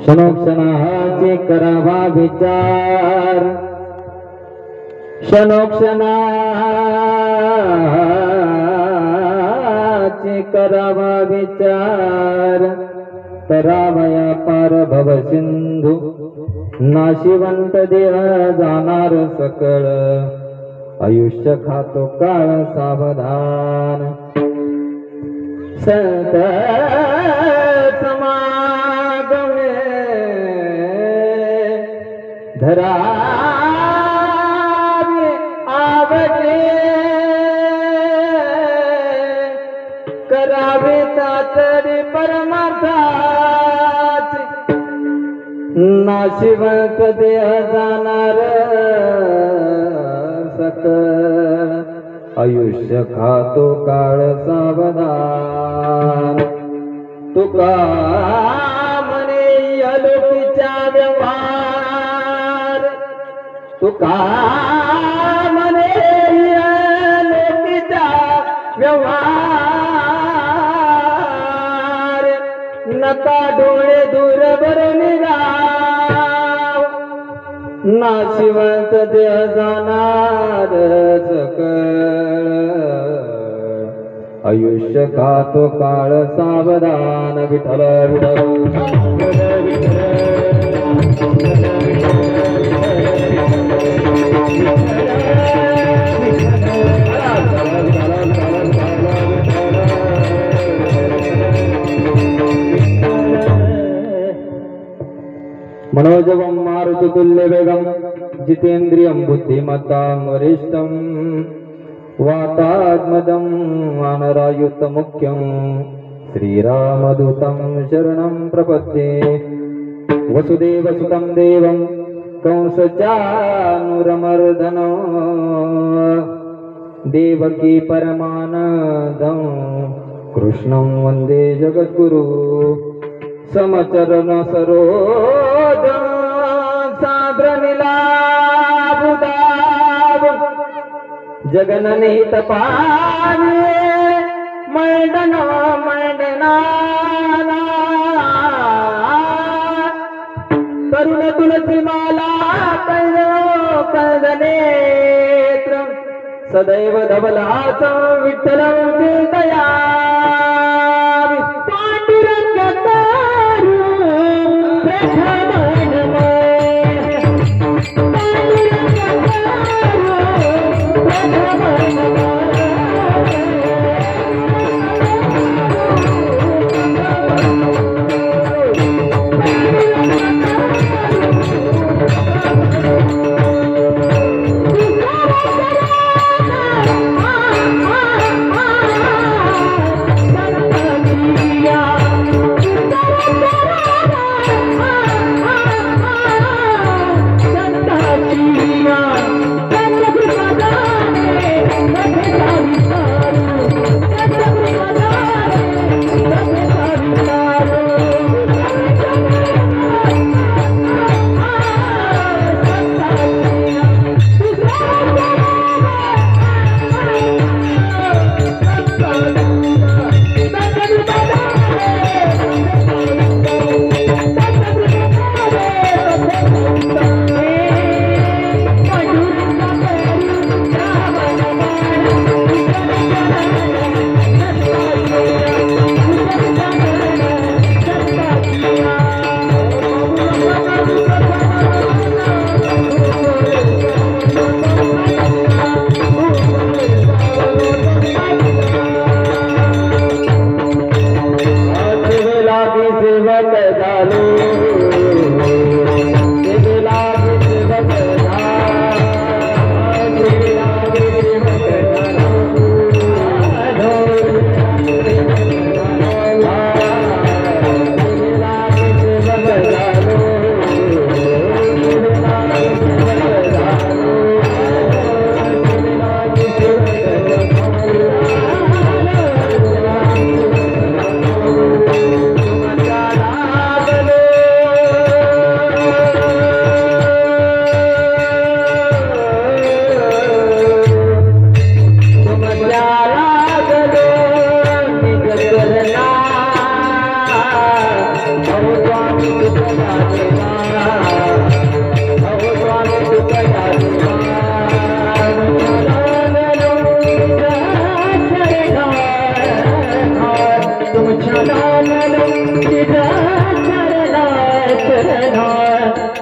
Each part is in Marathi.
क्षणोक्षणाचे करावा विचार, क्षणोक्षणाचे करावा विचार, करावया पार भव सिंधू, नाशिवंत देह जाणार सकळ, आयुष्य खातो काळ सावधान, संत समागमे धरावे आवडे, करावे तातडी परमार्थाचे, नाशिवंत देह जाणार सकळ, आयुष्य खातो काळ सावधान, तुका म्हणे अलौकिचा व्यवहार, तुका म्हणे अलौकिचा व्यवहार, नका डोळे दूर बर निघाव, नाशिवंत देह जाणार सकळ आयुष्य खातो काळ सावधान विठ्ठल मनोजवं मारुततुल्य वेगं जितेन्द्रियं बुद्धिमतां वरिष्ठं वातात्मजं वानरायुतमुख्यं श्रीरामदूतं शरणं प्रपद्ये वसुदेवसुतं देवं कंसचानुरमर्दनं देवकी परमानदं कृष्णं वन्दे जगद्गुरु समचरण सरोज साद्रनिलाबुदाब जगननिहित पाने मंडन मंडनाना तरुण तुलसी माला कंदनेत्र सदैव धवलाच विठ्ठलं चिंतया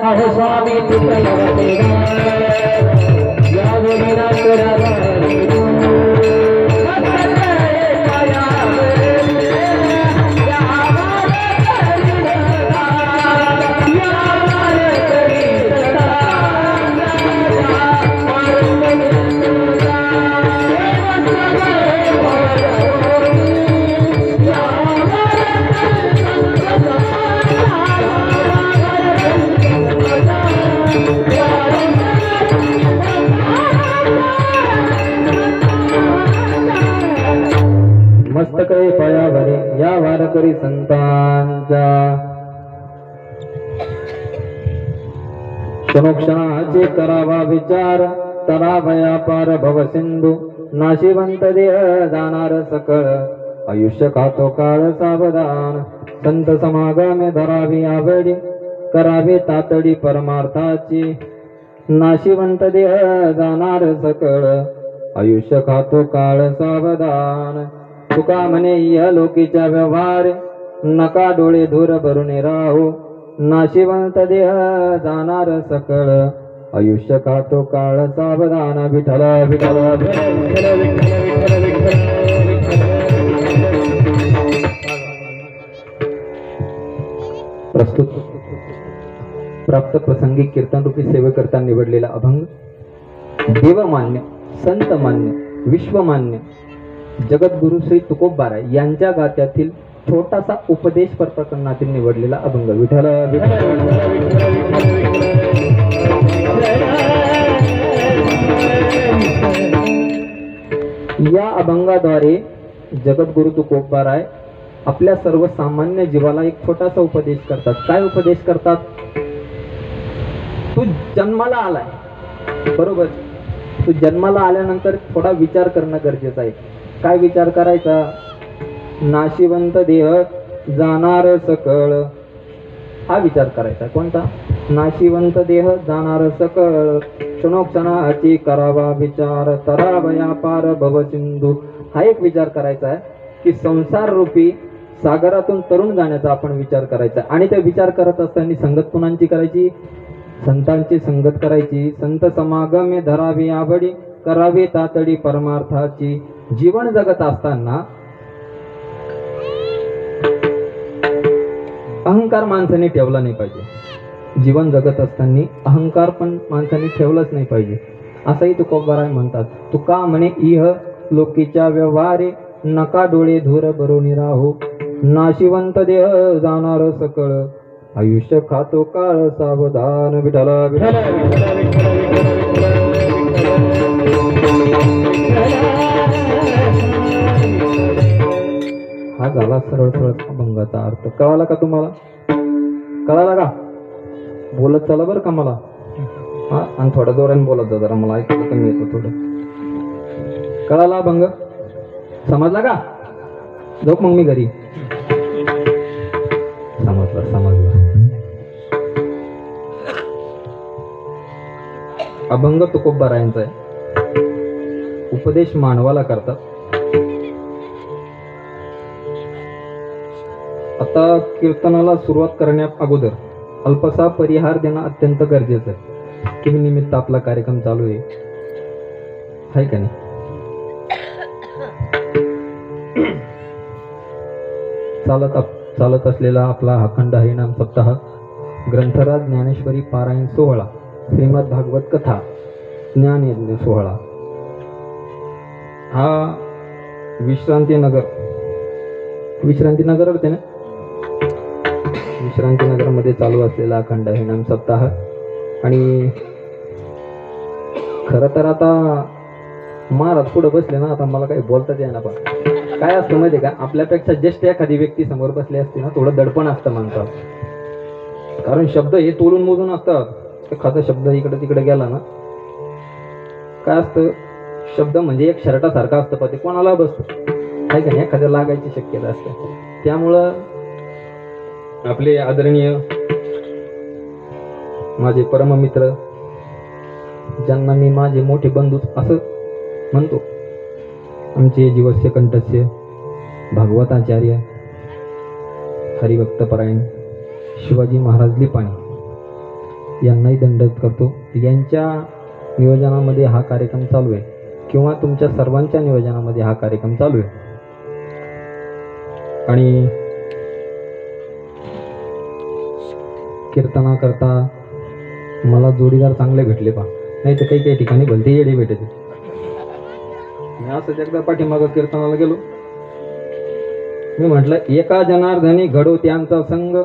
अहो स्वामी मस्तके पायावरी या वारकरी संतांच्या क्षणोक्षणाचे करावा विचार तराभया पार भव सिंधू नाशिवंत देह जाणार सकळ आयुष्य खातो काळ सावधान संत समागमे धरावी आवडी करावी तातडी परमार्थाची नाशिवंत देह जाणार सकळ आयुष्य खातो काळ सावधान तुका म्हणे या लोकीच्या व्यवहार नका डोळे धूर भरून राहू नाशिवंत देह जाणार सकळ आयुष्य खातो काळ सावधान विठ्ठल विठ्ठल विठ्ठल विठ्ठल प्रस्तुत प्राप्त प्रसंगी कीर्तन रूपी सेवेकरता निवडलेला अभंग देवमान्य संतमान्य विश्वमान्य जगद्गुरु श्री तुकोबाराय यांच्या गात्यातील छोटासा उपदेश प्रकरणातील निवडलेला अभंग विठ्ठल या अभंगाद्वारे जगद्गुरु तुकोबाराय आपल्या सर्वसामान्य जीवाला एक छोटासा उपदेश करतात. काय उपदेश करतात? तू जन्माला आलाय बरोबर, तू जन्माला आल्यानंतर थोडा विचार करणं गरजेचं आहे. काय विचार करायचा? नाशिवंत देह जाणार सकळ हा विचार करायचा. कोणता? नाशिवंत देह जाणार सकळ क्षणोक्षणाची करावा विचार तरावया पार भव सिंधू हा एक विचार करायचा आहे की संसार रूपी सागरातून तरुण जाण्याचा आपण विचार करायचा. आणि ते विचार करत असताना संगत कुणाची करायची? संतांची संगत करायची. संत समागमे धरावी आवडी करावी तातडी परमार्थाची. जीवन जगत असताना अहंकार माणसाने ठेवला नाही पाहिजे. जीवन जगत असताना अहंकार पण माणसाने ठेवलाच नाही पाहिजे असंही तुकोबाराय म्हणतात. तुका म्हणे इह लोकीच्या व्यवहारे नका डोळे धूर भरून राहू नाशिवंत देह जाणार सकळ आयुष्य खातो काळ सावधान विठ्ठल विठ्ठल हा झाला सरळ सरळ अभंगाचा अर्थ. कळाला का तुम्हाला? कळाला का? बोलत चला बरं का मला. हा आणि थोड्या जोराने बोलत जा जरा, मला ऐकायला कमी येतं थोडं. कळाला अभंग? समजला का? जाऊ मग मी घरी. समजला समजला. अभंग तुकोबारायांचा आहे. उपदेश मानवाला करतात. आता कीर्तनाला सुरुवात करण्या अगोदर अल्पसा परिहार देणं अत्यंत गरजेचं आहे. किती निमित्त आपला कार्यक्रम चालू आहे का नाही? चालत असलेला आपला हा खंड हरिनाम सप्ताह ग्रंथराज ज्ञानेश्वरी पारायण सोहळा श्रीमद भागवत कथा ज्ञान यज्ञ सोहळा हा विश्रांतीनगर होते ना, विश्रांतीनगर मध्ये चालू असलेला खंड हरिनाम सप्ताह. आणि खरं तर आता महाराज पुढे बसले ना, आता मला काही बोलताच येणार. पण काय असतं माहिती का, आपल्यापेक्षा ज्येष्ठ एखादी व्यक्ती समोर बसली असते ना, थोडं दडपण असतं माणसात. कारण शब्द हे तोलून मोजून असतात. एखादा शब्द इकडे तिकडे गेला ना, काय असतं, शब्द म्हणजे एक शर्टासारखा असतं, पण ते कोणाला बसतं काय का नाही, एखाद्या लागायची शक्यता असते. त्यामुळं आपले आदरणीय माझे परममित्र, ज्यांना मी माझे मोठे बंधू असं म्हणतो, आमचे जीवस्य कंठस्य भागवताचार्य हरिभक्तपरायण शिवाजी महाराज लिपाणी यांनाही दंडवत करतो. यांच्या नियोजनामध्ये हा कार्यक्रम चालू आहे, किंवा तुमच्या सर्वांच्या नियोजनामध्ये हा कार्यक्रम चालू आहे. आणि कीर्तना करता मला जोडीदार चांगले भेटले पा, नाही तर काही काही ठिकाणी भलते येडे भेटते. मी असंच एकदा पाठीमागं कीर्तनाला गेलो, मी म्हटलं एका जनार्दनी घडो त्यांचा संग.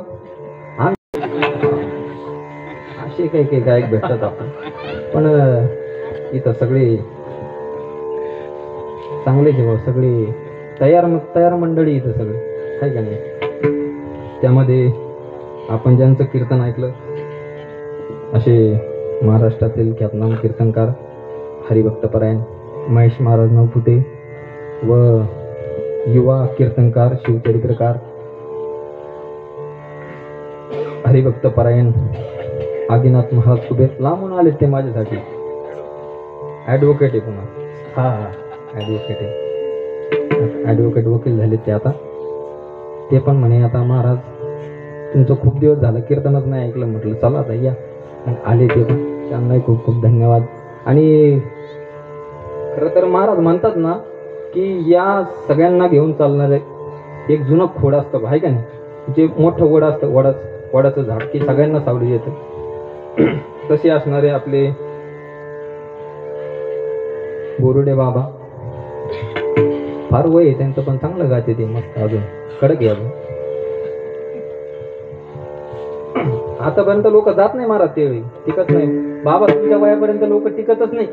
असे काही गायक भेटतात आपण, पण इथं सगळे चांगले जेव्हा सगळे तयार मंडळी इथं सगळे आहे का नाही. त्यामध्ये आपण ज्यांचं कीर्तन ऐकलं असे महाराष्ट्रातील ख्यातनाम कीर्तनकार हरिभक्तपरायण महेश महाराज नवपुते व युवा कीर्तनकार शिवचरित्रकार हरिभक्तपरायण आदिनाथ महाराज कुबेर लांबून आले ते माझ्यासाठी. ॲडव्होकेट आहे पुन्हा. ॲडव्होकेट आहे. ॲडव्होकेट वकील झाले ते आता. ते पण म्हणे आता महाराज तुमचं खूप दिवस झालं कीर्तनच नाही ऐकलं. म्हटलं चला आता या. आले ते पण, त्यांनाही खूप खूप धन्यवाद. आणि खरं तर महाराज म्हणतात ना की या सगळ्यांना घेऊन चालणारे एक जुनं खोड असतं आहे का नाही, जे मोठं वड असतं, वडाचं झाड की सगळ्यांना सावली येतं. तसे असणारे आपले बोरुडे बाबा, फार वय आहे त्यांचं पण चांगलं गाते ते मस्त, अजून कडक आहे अजून. आतापर्यंत लोक जात नाही महाराज, ते टिकत नाही. बाबा तुमच्या वयापर्यंत लोक टिकतच नाही,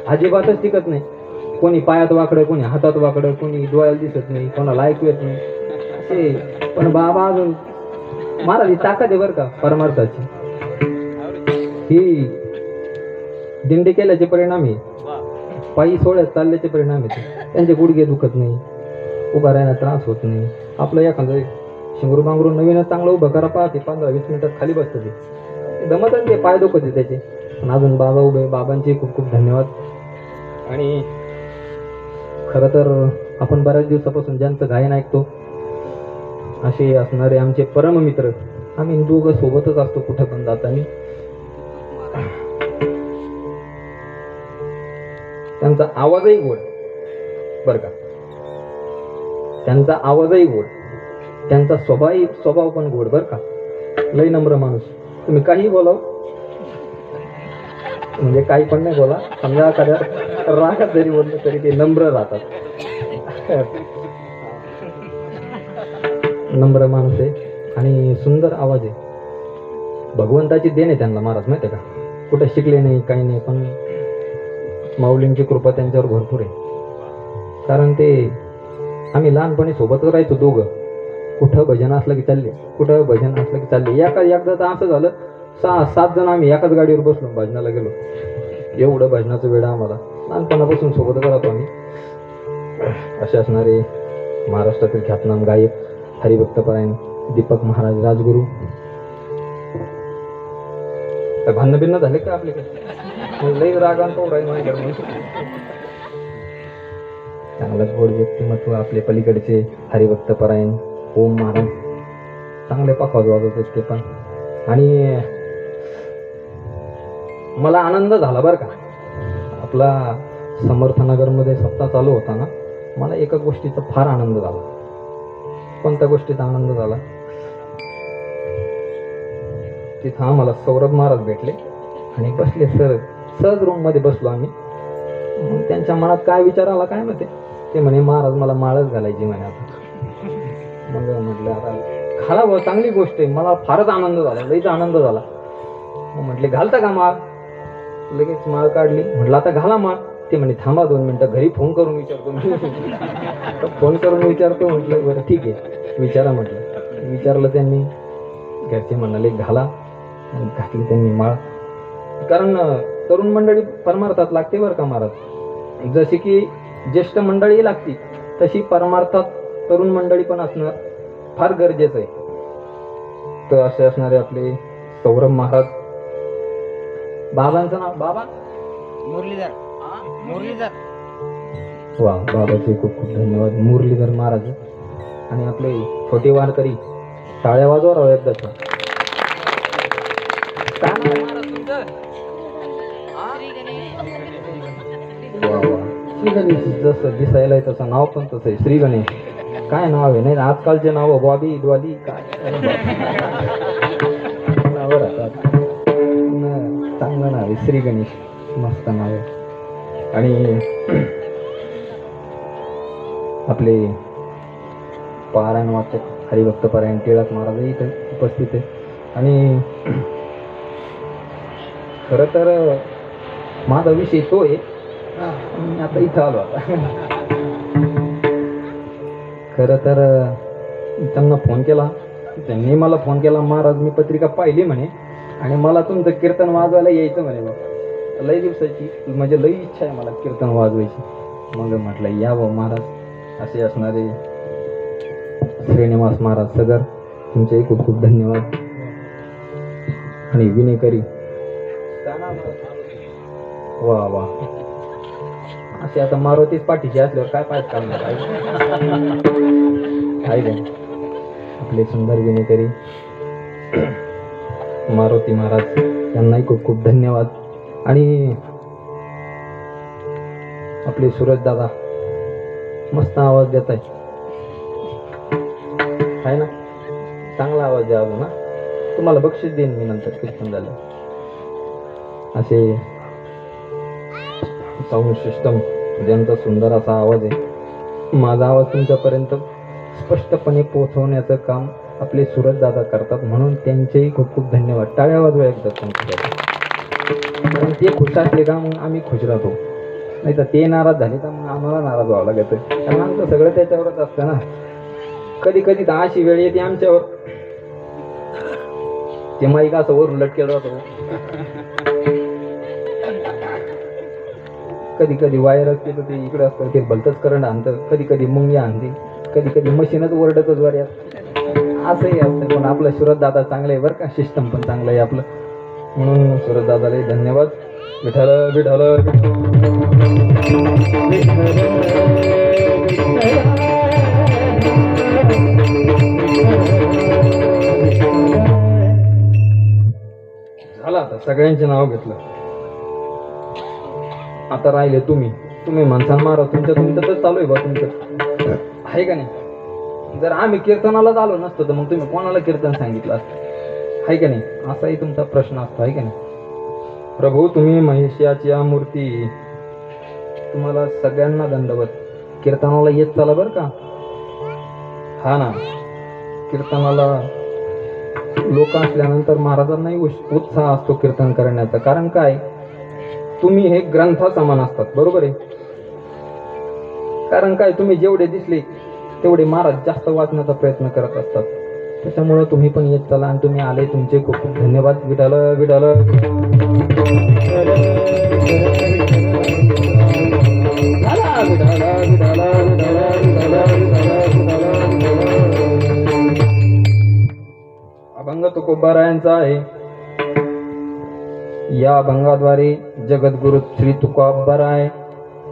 अजिबातच टिकत नाही. कोणी पायात वाकडं, कोणी हातात वाकडं, कोणी डोळ्याला दिसत नाही, कोणाला ऐकू येत नाही असे. पण बाबा अजून महाराज ही ताकद आहे बरं का परमार्थाची. ही दिंडी केल्याचे परिणाम आहे, पायी सोहळ्यात चालल्याचे परिणाम आहे. त्यांचे गुडघे दुखत नाही, उभा राहायला त्रास होत नाही. आपलं एखादं शिंगरू बांगरू नवीनच चांगलं उभं करा पाहते 15-20 मिनिटात खाली बसतं ते दमत, ते पाय दुखत आहे त्याचे. पण अजून बाबा उभे, बाबांचे खूप खूप धन्यवाद. आणि खरं तर आपण बऱ्याच दिवसापासून ज्यांचं गायन ऐकतो असे असणारे आमचे परममित्र, आम्ही दोघं सोबतच असतो कुठे पण जाताना. त्यांचा आवाजही गोड बरं का, त्यांचा आवाजही गोड, त्यांचा स्वभाव पण गोड बरं का. लई नम्र माणूस. तुम्ही काही बोलाव म्हणजे काही पण नाही बोला, समजा एखाद्या रागात जरी बोललं तरी ते नम्र राहतात. नम्र माणूस आहे आणि सुंदर आवाज आहे. भगवंताची देण आहे त्यांना महाराज, माहिती आहे का. कुठे शिकले नाही काही नाही, पण माऊलींची कृपा त्यांच्यावर भरपूर आहे. कारण ते आम्ही लहानपणी सोबतच राहायचो दोघं. कुठं भजन असलं की चालले, कुठं भजन असलं की चालले. एकदा तर असं झालं 6-7 जण आम्ही एकाच गाडीवर बसलो, भजनाला गेलो. एवढं भजनाचं वेळ आम्हाला, लहानपणापासून सोबतच राहतो आम्ही. असे असणारे महाराष्ट्रातील ख्यातनाम गायक हरिभक्तपरायण दीपक महाराज राजगुरू. भांडण भिन्न झाले का आपल्याकडे, लई रागांतो राहील. चांगलंच गोड व्यक्तिमत्व आपले पलीकडचे हरिभक्तपरायण ओम महाराज, चांगले पाखवाज वाजवतात ते पण. आणि मला आनंद झाला बरं का, आपला समर्थनगरमध्ये सप्ताह चालू होता ना, मला एका गोष्टीचा फार आनंद झाला. कोणत्या गोष्टीचा आनंद झाला, तिथं आम्हाला सौरभ महाराज भेटले आणि बसले सहज रूम मध्ये बसलो आम्ही. मग त्यांच्या मनात काय विचार आला काय माहिती, ते म्हणे महाराज मला माळच घालायची म्हणे आता. मग म्हटलं आता घाला भाऊ, चांगली गोष्ट आहे. मला फारच आनंद झाला, लईच आनंद झाला. मग म्हटले घालता का माळ, लगेच माळ काढली. म्हटलं आता घाला माळ. ते म्हणे थांबा 2 मिनिटं, घरी फोन करून विचारतो. फोन करून विचारतो. म्हटलं बरं ठीक आहे विचारा. म्हटलं विचारलं त्यांनी, घरचे म्हणाले घाला. घातली त्यांनी माळ. कारण तरुण मंडळी परमार्थात लागते बरं का महाराज. जशी की ज्येष्ठ मंडळी लागती, तशी परमार्थात तरुण मंडळी पण असणं फार गरजेचं आहे. तर असे असणारे आपले सौरभ महाराज. बाबांचं नाव बाबा मुरलीधर. वा, बाबाचे खूप खूप धन्यवाद. मुरलीधर महाराज. आणि आपले छोटे वारकरी, टाळ्या वाजवा राव एकदाच्या. जसं दिसायला तसं नाव पण तसं आहे, श्री गणेश. काय नाव आहे, नाही आजकालचे नाव बॉबी द्वाली काय नाव राहतात. चांगलं नाव आहे श्री गणेश, मस्त नाव आहे. आणि आपले पारायण वाचक हरिभक्तपरायण टिळक महाराज इथे उपस्थित आहे. आणि खरं तर माझा विषय तो आहे, आता इथं आलो. आता खरं तर त्यांना फोन केला, त्यांनी मला फोन केला, महाराज मी पत्रिका पाहिली म्हणे आणि मला तुमचं कीर्तन वाजवायला यायचं म्हणे. मग लई दिवसाची म्हणजे लई इच्छा आहे मला कीर्तन वाजवायची. मग म्हटलं या भाऊ महाराज. असे असणारे श्रीनिवास महाराज सगर, तुमचेही खूप खूप धन्यवाद. आणि विनेकरी. वा वा, असे आता मारुतीच पाठीशी असल्यावर काय पाहिजे काम आहे का. आपले सुंदर विनेकरी मारुती महाराज यांनाही खूप खूप धन्यवाद. आणि आपले सूरज दादा मस्त आवाज देत आहे ना, चांगला आवाज द्या ना, तुम्हाला बक्षीस देईन मी नंतर कीर्तन झालं. असे साऊंड सिस्टम ज्यांचा सुंदर असा आवाज आहे, माझा आवाज तुमच्यापर्यंत स्पष्टपणे पोहोचवण्याचं काम आपले सूरज दादा करतात, म्हणून त्यांचेही खूप खूप धन्यवाद. टाळ्या वाजवा एकदा त्यांच्यासाठी, कारण ते खुश असले का मग आम्ही खुश राहतो, नाही तर ते नाराज झाले तर मग आम्हाला नाराज व्हावं लागतं. कारण आमचं सगळं त्याच्यावरच असतं ना. कधी कधी तर अशी वेळ येते आमच्यावर, ते माईक असं वर लटकेलं राहतो, कधी कधी वायर असते तर ते इकडे असतं, ते भलतंच करंट आणतं, कधी कधी मुंगी आणते, कधी कधी मशीनच ओरडतच वर यात, असंही असतं. पण आपलं सूरज दादा चांगलं आहे बरं का, सिस्टम पण चांगलं आहे आपलं, म्हणून सूरज दादाला धन्यवाद. विठ्ठल विठ्ठल झालं. आता सगळ्यांचे नाव घेतलं, आता राहिले तुम्ही माणसांना मारा, तुमचं तर चालू आहे बा, तुमचं आहे का नाही. जर आम्ही कीर्तनालाच आलो नसतो तर मग तुम्ही कोणाला कीर्तन सांगितलं असतं, आहे का नाही, असाही तुमचा प्रश्न असतो, आहे का नाही. प्रभू तुम्ही महिष्याची मूर्ती, तुम्हाला सगळ्यांना दंडवत. कीर्तनाला येत चला बरं का. हा ना, कीर्तनाला लोक असल्यानंतर महाराजांनाही उत्साह असतो कीर्तन करण्याचा. कारण काय, तुम्ही हे ग्रंथा समान असतात, बरोबर आहे. कारण काय, तुम्ही जेवढे दिसले तेवढे महाराज जास्त वाचण्याचा प्रयत्न करत असतात. त्याच्यामुळे तुम्ही पण येत चला, आणि तुम्ही आले, तुमचे खूप खूप धन्यवाद. विठाल विठाल अभंग तुकोबारायांचा आहे. या अभंगाद्वारे जगद्गुरु श्री तुकोबाराय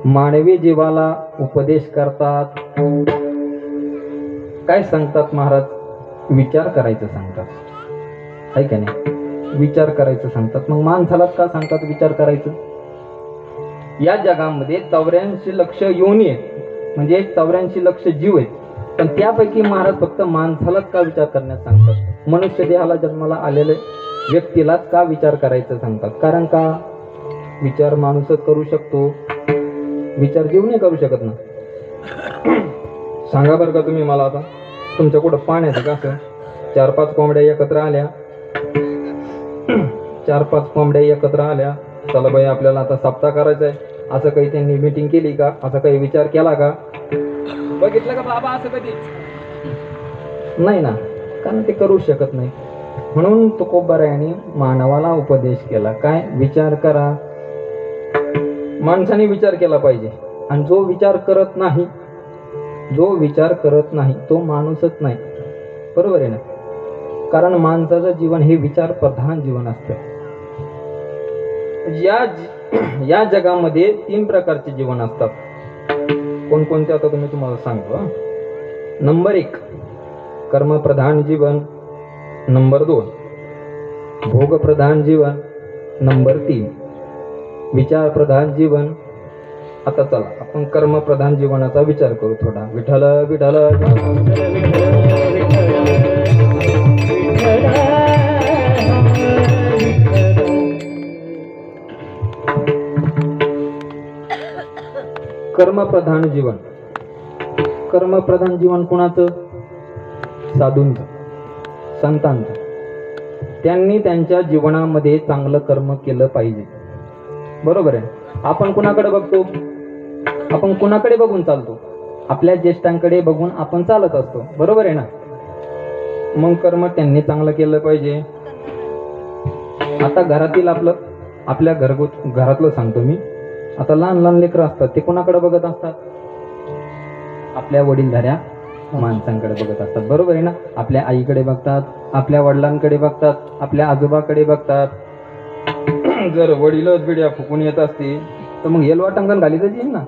मानवी जीवाला उपदेश करतात. काय सांगतात महाराज, विचार करायचं सांगतात, आहे का नाही, विचार करायचं सांगतात. मग माणसालाच का सांगतात विचार करायचं. या जगामध्ये 84 लक्ष योनी आहेत, म्हणजे 84 लक्ष जीव आहेत, पण त्यापैकी महाराज फक्त माणसालाच का विचार करण्यास सांगतात. मनुष्य देहाला जन्माला आलेले व्यक्तीलाच का विचार करायचं सांगतात. कारण का, विचार माणूसच करू शकतो, विचार जीव नाही करू शकत ना. सांगा बरं का तुम्ही मला, आता तुमच्या कुठं पाण्याचं का असं 4-5 कोंबड्या एकत्र आल्या, 4-5 कोंबड्या एकत्र आल्या, चला बाई आपल्याला आता सप्ताह करायचा आहे, असं काही त्यांनी मीटिंग केली का, असा काही विचार केला का, बघितलं का बाबा असं कधी नाही ना, कारण ते करू शकत नाही. म्हणून तुकोबारायांनी मानवाला उपदेश केला, काय, विचार करा. माणसाने विचार केला पाहिजे, आणि जो विचार करत नाही, जो विचार करत नाही तो माणूसच नाही, बरोबर आहे ना. कारण माणसाचं जीवन हे विचार प्रधान जीवन असतं. या जगामध्ये 3 प्रकारचे जीवन असतात. कोणकोणते आता तुम्ही तुम्हाला सांगतो. नंबर 1 कर्मप्रधान जीवन, नंबर 2 भोगप्रधान जीवन, नंबर 3 विचार प्रधान जीवन. आता चला आपण कर्मप्रधान जीवनाचा विचार करू थोडा. विठ्ठल विठ्ठल कर्मप्रधान जीवन. कर्मप्रधान जीवन कुणाचं, साधूंचं, संतांचं. त्यांनी त्यांच्या जीवनामध्ये चांगलं कर्म केलं पाहिजे, बरोबर आहे. आपण कुणाकडे बघतो, आपण कुणाकडे बघून चालतो, आपल्या ज्येष्ठांकडे बघून आपण चालत असतो, बरोबर आहे ना. मग कर्म त्यांनी चांगलं केलं पाहिजे. आता घरातील आपल्या घरातलं सांगतो मी. आता लहान लहान लेकरं असतात, ते कुणाकडे बघत असतात, आपल्या वडीलधाऱ्या माणसांकडे बघत असतात. बरोबर आहे ना? आपल्या आईकडे बघतात, आपल्या वडिलांकडे बघतात, आपल्या आजोबाकडे बघतात. जर वडीलच बिड्या फुकून येत असतील तर मग हेलवा टंगण घाली तर येईल ना.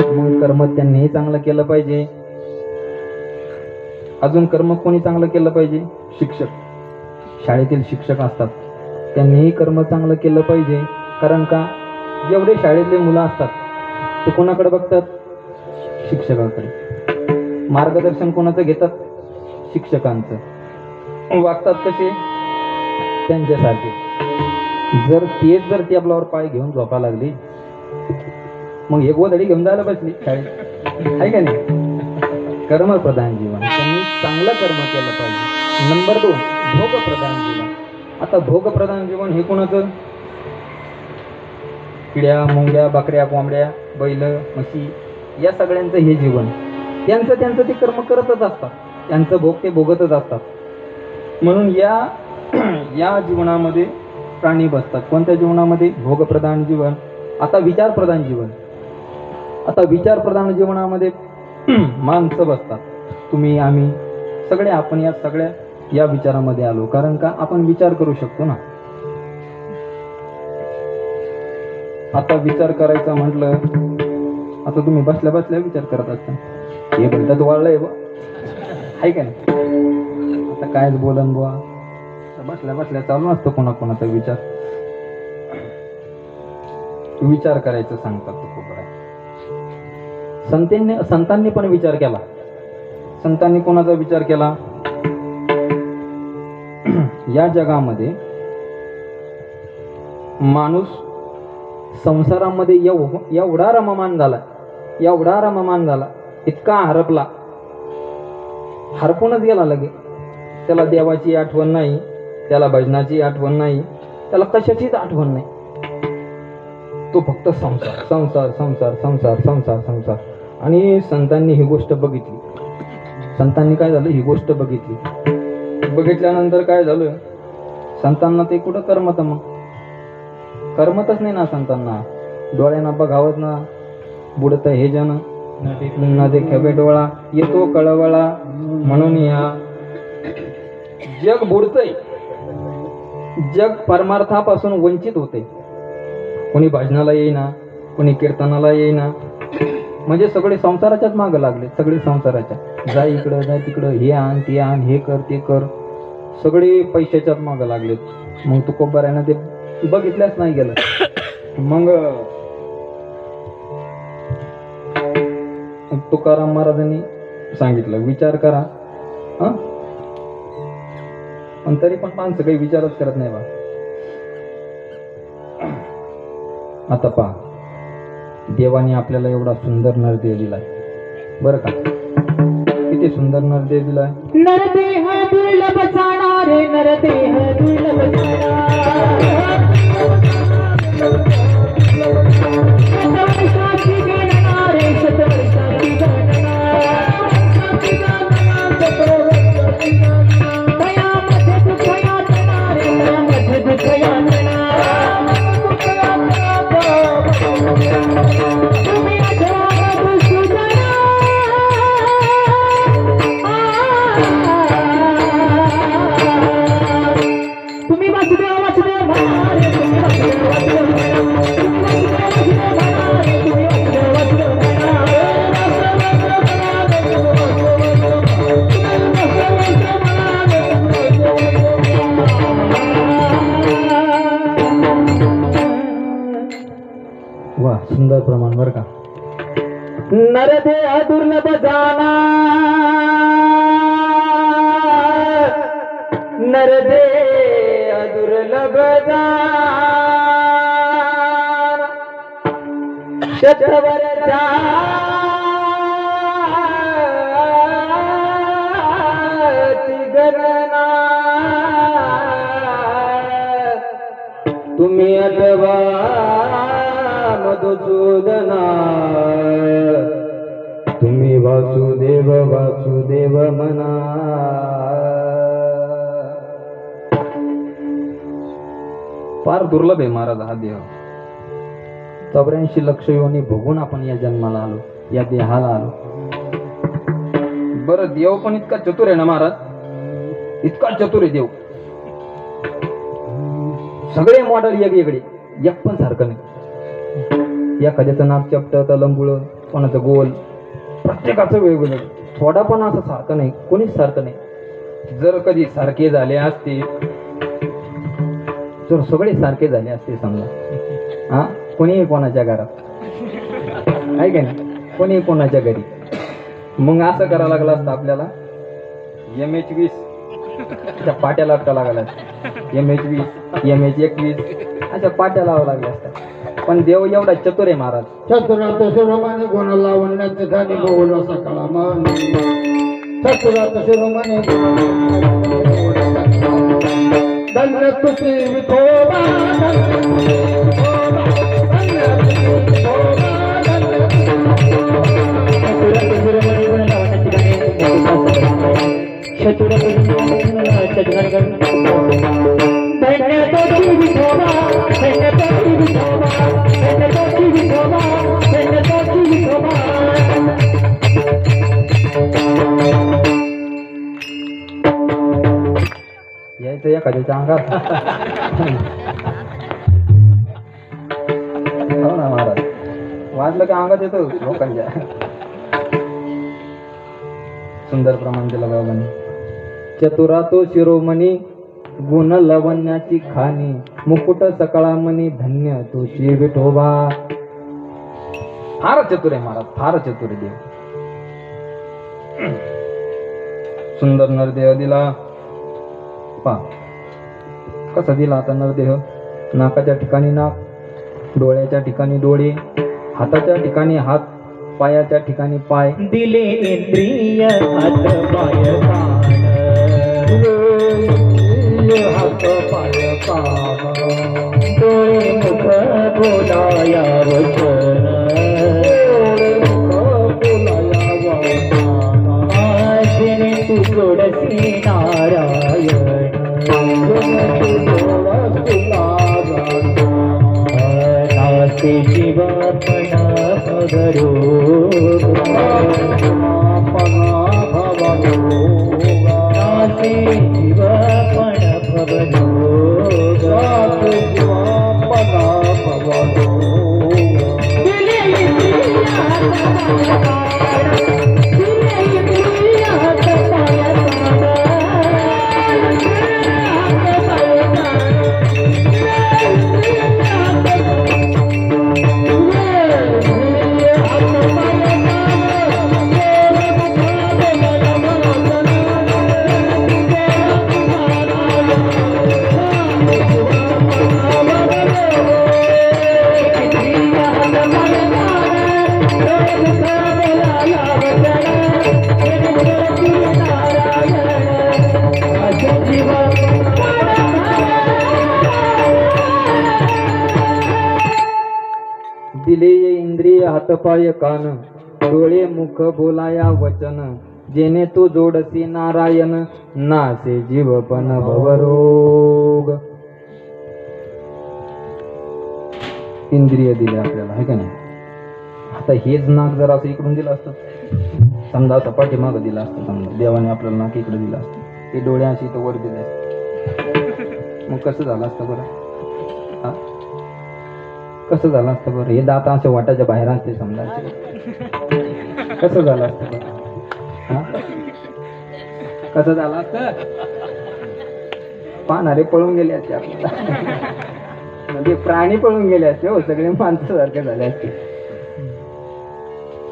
मग कर्म त्यांनीही चांगलं केलं पाहिजे. अजून कर्म कोणी चांगलं केलं पाहिजे? शिक्षक, शाळेतील शिक्षक असतात, त्यांनीही कर्म चांगलं केलं पाहिजे. कारण का, जेवढे शाळेतले मुलं असतात ते कोणाकडे बघतात? शिक्षकांकडे. मार्गदर्शन कोणाचं घेतात? शिक्षकांचं. वागतात कसे? त्यांच्यासारखे. जर तेच जर टेबलावर पाय घेऊन झोपा लागली मग एक गोधडी घेऊन जायला बसली शाळेत, आहे का नाही? कर्मप्रधान जीवन, त्यांनी चांगलं कर्म केलं पाहिजे. नंबर 2, भोगप्रधान जीवन. आता भोगप्रधान जीवन हे कोणाचं? किड्या, मुंग्या, बकऱ्या, कोंबड्या, बैल, म्हशी या सगळ्यांचं हे जीवन. त्यांचं ते कर्म करतच असतात, त्यांचं भोग ते भोगतच असतात. म्हणून या जीवनामध्ये प्राणी बसतात. कोणत्या जीवनामध्ये? भोगप्रधान जीवन. आता विचारप्रधान जीवन. आता विचारप्रधान जीवनामध्ये माणसं बसतात. तुम्ही, आम्ही सगळे, आपण या सगळ्या या विचारामध्ये आलो. कारण का, आपण विचार करू शकतो ना. आता विचार करायचा म्हटलं, आता तुम्ही बसल्या बसल्या विचार करत असता, हे भलतच वाढलंय बा, आहे का नाही? आता कायच बोलन बुवा, बसल्या बसल्या चालू असतो कोणाकोणाचा विचार. विचार करायचं सांगतात तो खूप आहे. संतांनी पण विचार केला. संतांनी कोणाचा विचार केला? या जगामध्ये माणूस संसारामध्ये एवढा रममान झाला, इतका हरपला, हरपूनच गेला लगे. त्याला देवाची आठवण नाही, त्याला भजनाची आठवण नाही, त्याला कशाचीच आठवण नाही. तो फक्त संसार संसार संसार संसार संसार संसार. आणि संतांनी ही गोष्ट बघितली. संतांनी काय झालं? ही गोष्ट बघितल्यानंतर काय झालं? संतांना ते कुठं करमत? मग करमतच नाही ना संतांना. डोळ्यांना बघावत ना, बुडत हे जन न देखावे डोळा, येतो कळवळा. म्हणून या जग बुडतंय, जग परमार्थापासून वंचित होते. कोणी भजनाला येईना, कोणी कीर्तनाला येईना. म्हणजे सगळे संसाराच्याच मागं लागले, सगळे संसाराच्या. जा इकडं, जा तिकडं, हे आण ते आण, हे कर ते कर, सगळे पैशाच्याच मागं लागलेत. मग तुकोबारायनं ते बघितल्याच नाही गेलं. मग तुकाराम महाराजांनी सांगितलं, विचार करा. पण तरी पण माणसं काही विचारच करत नाही बा. आता पहा, देवाने आपल्याला एवढा सुंदर नरदेह दिलाय, बरं का? किती सुंदर नरदेह दिलाय. नरदेह दुर्लभ जाणारे, नरदेह दुर्लभ शतवर्षाची गणना रे, शतवर्षाची गणना. दयामध्ये दुःख यातना रे, दयामध्ये दुःख यातना. तुम्ही आठवा मधुसूदना, तुम्ही वासुदेव वासुदेव म्हणा रे, तुम्ही वासुदेव वासुदेव म्हणा, तुम्ही वासुदेव वासुदेव म्हणा रे, तुम्ही वासुदेव वासुदेव म्हणा. वा, सुंदर प्रमाण बरं का. नरदेह दुर्लभ जाना, नरदेह दुर्लभ जाना. शतवर्षाची गणना, तुम्ही आठवा मधुसूदना, तुम्ही वासुदेव वासुदेव म्हणा. फार दुर्लभ आहे महाराज हा देह. 84 लक्ष योनी भोगून आपण या जन्माला आलो, या देहाला आलो. बरं देव पण इतका चतुर आहे ना महाराज, इतका चतुर आहे देव. सगळे मॉडेल वेगवेगळे, एक पण सारखं नाही. एखाद्याचं नाक चपट तर लंबुळ, कोणाचं गोल, प्रत्येकाचं वेगवेगळं. थोडा पण असं सारखं नाही, कोणीच सारखं नाही. जर कधी सारखे झाले असते, जर सगळे सारखे झाले असते समजा, हा कोणीही कोणाच्या घरात आहे का नाही, कोणीही कोणाच्या घरी, मग असं करावं लागलं असतं आपल्याला. MH20 त्या पाट्या लावता लागल्या असत्या, MH20 MH21 अशा पाट्या लावा लागल्या असत्या. पण देव एवढा चतुर आहे महाराज. चतुरात शिरोमणी गुण लावण्याचे झाली बहुल सकाळ मन. चतुरात शिरोमणी धन्य तुझी विठोबा, यायचं एखाद्याच्या अंगात. हो ना महाराज, वाजलं की अंगात येतो लोकांच्या. सुंदर प्रमाण दिला बाबांनी. चतुरा तो शिरोमणी गुण लवण्याची खाणी, मुकुट सकाळामणी धन्य तुझी विठोबा. फार चतुर आहे महाराज, फार चतुर आहे देव. सुंदर नरदेह दिला. पा कसा दिला आता नरदेह. नाकाच्या ठिकाणी नाक, डोळ्याच्या ठिकाणी डोळे, हाताच्या ठिकाणी हात, पायाच्या ठिकाणी पाय. दिले इंद्रिय हात पाय कान, हात पाय कान, डोळे मुख बोलाया वचन, बोलाया वचन, आजने तू जोडसी नारायण, नासे जीवापणा भवरो, नासे जीवापण भवरो, दिले इंद्रिय हातपाय कान, डोळे मुख बोलाया वचन, जेने तू जोडसी नारायण, नासे जीवपण भवरोग. इंद्रिय दिले आपल्याला, आहे का नाही. आता हेच नाक जर असं इकडून दिलं असतं, समजा असं पाठीमागं दिलं असतं, समजा देवाने आपल्याला नाक इकडे दिलं असतं, ते डोळे अशी तर वर दिले असते, मग कसं झालं असतं बरं. हा कसं झालं असतं बरं. हे दात असे वाटाच्या बाहेर असते समजायचे, कसं झालं असतं बरं. हा कसं झालं असतं. पाहणारे पळून गेले असते आपल्याला, म्हणजे प्राणी पळून गेले असते हो, सगळे माणसं सारखे झाले असते.